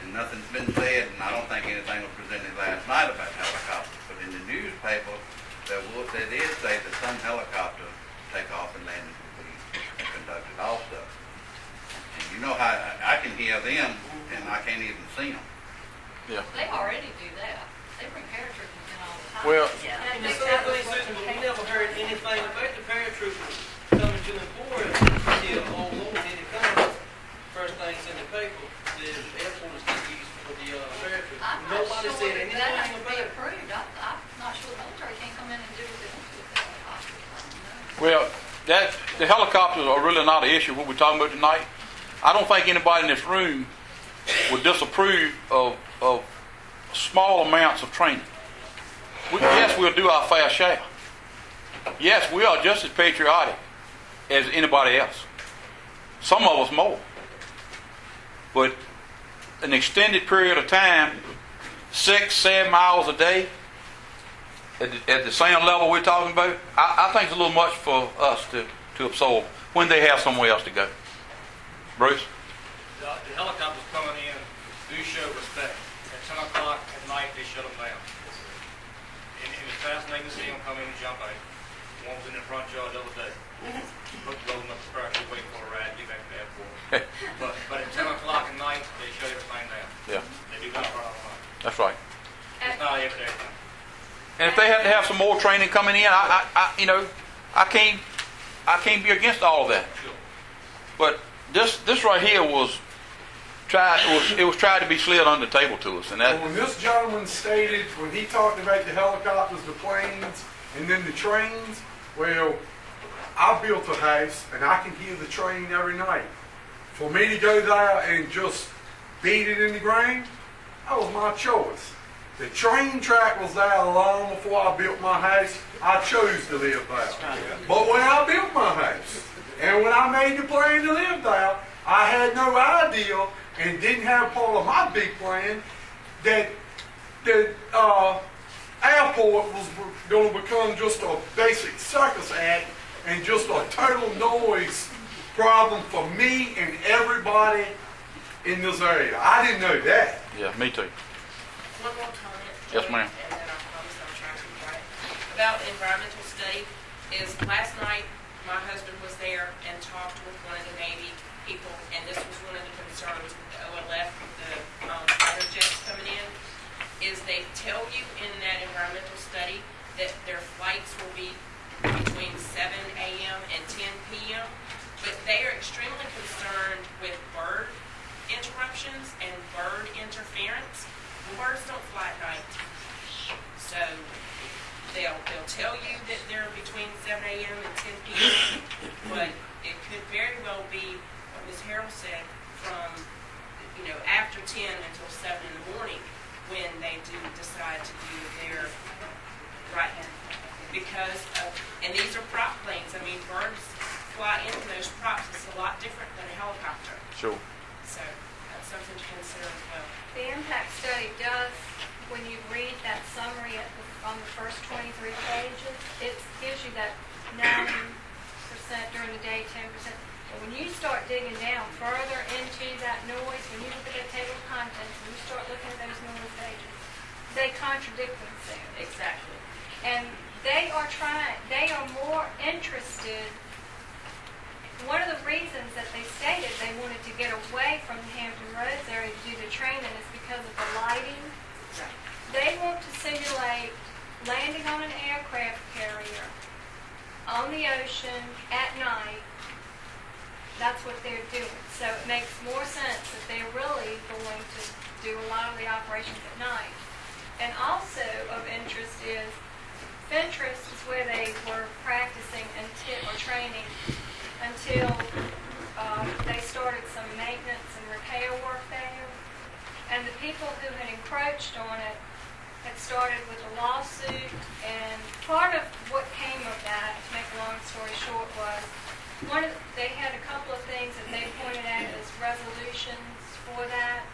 And nothing's been said, and I don't think anything was presented last night about helicopters. But in the newspaper, they did say that some helicopter takeoff and landing will be conducted also. And you know how I can hear them, and I can't even see them. Yeah. They already do that. They bring paratroopers in all the time. Well, And the same thing, Susan, we never heard anything about the paratroopers coming to the board until all over did it come. First things in the paper, the airport is going to use for the paratroopers. Nobody said anything that has to about be it. approved. I'm not sure the military can't come in and do what they want to with the helicopters. I don't know. Well, the helicopters are really not an issue. What we're talking about tonight, I don't think anybody in this room would disapprove of small amounts of training. Yes, we'll do our fair share. Yes, we are just as patriotic as anybody else. Some of us more. But an extended period of time, 6-7 hours a day, at the same level we're talking about, I think it's a little much for us to absorb when they have somewhere else to go. Bruce? The helicopters coming in do show respect. At 10 o'clock at night, they shut them down. And it's fascinating to see them come in and jump out. One was in the front yard the other day. Loading up the parachute, waiting for a ride, get back to the airport. but at 10 o'clock at night, they shut everything down. Yeah. They do that for all the time. That's right. It's not every day. And if they have to have some more training coming in, I can't be against all of that. But this right here was tried to be slid under the table to us, and that. When this gentleman stated, when he talked about the helicopters, the planes, and then the trains, well, I built a house and I can hear the train every night. For me to go there and just beat it in the ground, that was my choice. The train track was there long before I built my house. I chose to live there. But when I built my house, and when I made the plan to live there, I had no idea and didn't have part of my big plan that the airport was going to become just a basic circus act and just a total noise problem for me and everybody in this area. I didn't know that. Yeah, me too. One more comment. Yes, ma'am. And then I promise I'll try to be quiet. About the environmental study is last night my husband was there and talked with one of the Navy people, and this was one of the concerns with the OLF, the fighter jets coming in, is they tell you in that environmental study that their flights will be between 7 a.m. and 10 p.m., but they are extremely concerned with bird interruptions and bird interference. Birds don't fly at night. So they'll tell you that they're between 7 a.m. and 10 p.m., but it could very well be what Ms. Harrell said, from after 10 until 7 in the morning. when they do decide to do their right-hand because of, and these are prop planes. I mean, birds fly into those props. It's a lot different than a helicopter. Sure. So that's something to consider as well. The impact study does, when you read that summary on the first 23 pages, it gives you that 90% during the day, 10%. But when you start digging down further into that noise, when you look at that table of contents, and you start looking at those noise pages, they contradict themselves. Exactly. And they are more interested. One of the reasons that they stated they wanted to get away from the Hampton Roads area to do the training is because of the lighting. They want to simulate landing on an aircraft carrier on the ocean at night. That's what they're doing. So it makes more sense that they're really going to do a lot of the operations at night. And also of interest is Fentress is where they were practicing or training until they started some maintenance and repair work there. And the people who had encroached on it had started with a lawsuit, and part of what came of that, to make a long story short, was they had a couple of things that they pointed at as resolutions for that,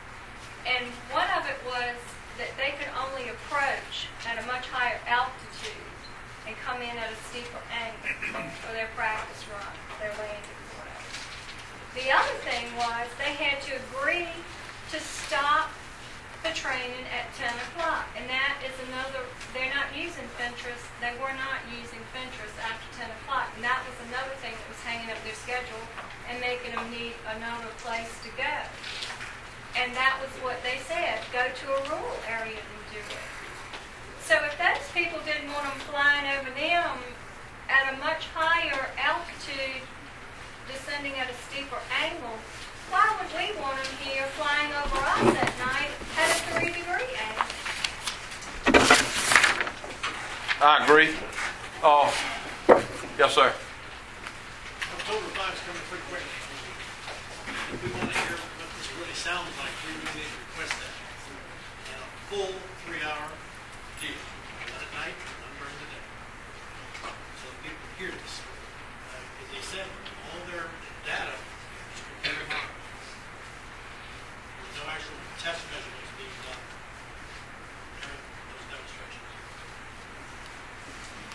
and one of it was that they could only approach at a much higher altitude and come in at a steeper angle for their practice run, their landings, whatever. The other thing was they had to agree to stop the training at 10 o'clock, and that is another, they're not using Fentress, they were not using Fentress after 10 o'clock, and that was another thing that was hanging up their schedule and making them need another place to go. And that was what they said, go to a rural area and do it. So if those people didn't want them flying over them at a much higher altitude, descending at a steeper angle, why would we want them here flying over us at night at a 3-degree angle? I agree. Yes, sir. October 5 is coming pretty quick. If we want to hear what this really sounds like, we really need to request that. And a full 3-hour deal. Not at night, not during the day. So people hear this. As they said, all their data is prepared on. There's no actual test measurements being done during those demonstrations.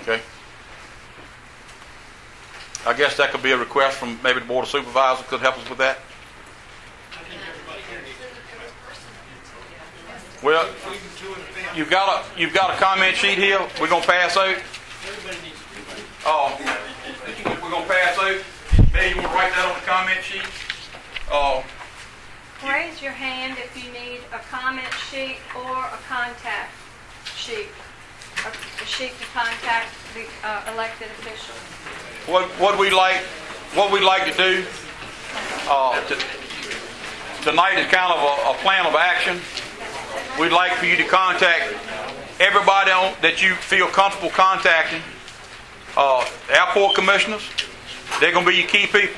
Okay. I guess that could be a request from maybe the Board of Supervisors could help us with that. I think everybody here needs to request that. Well, If we can do it in advance, you've got a comment sheet here. We're gonna pass out. everybody needs to request. We're gonna pass out. Maybe you want to write that on the comment sheet. Raise your hand if you need a comment sheet or a contact sheet, a sheet to contact the elected officials. What we'd like to do tonight is kind of a plan of action. We'd like for you to contact everybody that you feel comfortable contacting. Airport commissioners, they're going to be your key people.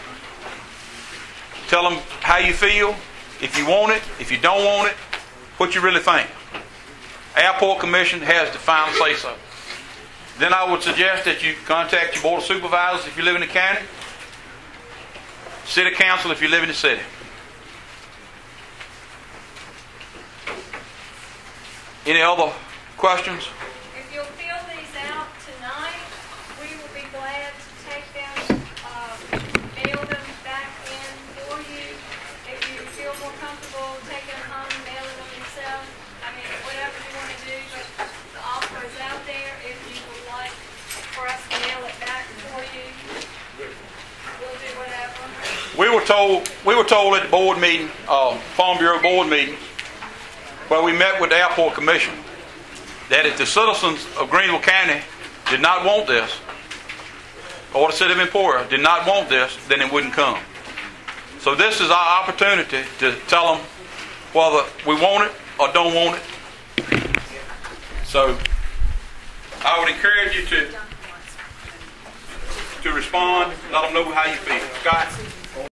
Tell them how you feel, if you want it, if you don't want it, what you really think. Airport commission has the final say so. Then I would suggest that you contact your Board of Supervisors if you live in the county, City Council if you live in the city. Any other questions? If you'll fill these out tonight, we will be glad to take them, mail them back in for you. If you feel more comfortable taking them home and mailing them yourself, I mean, whatever you want to do, but the offer is out there. If you would like for us to mail it back for you, we'll do whatever. We were told at the board meeting, Farm Bureau board meeting, where we met with the Airport Commission, that if the citizens of Greenville County did not want this, or the city of Emporia did not want this, then it wouldn't come. So this is our opportunity to tell them whether we want it or don't want it. So I would encourage you to respond, let them know how you feel. Scott?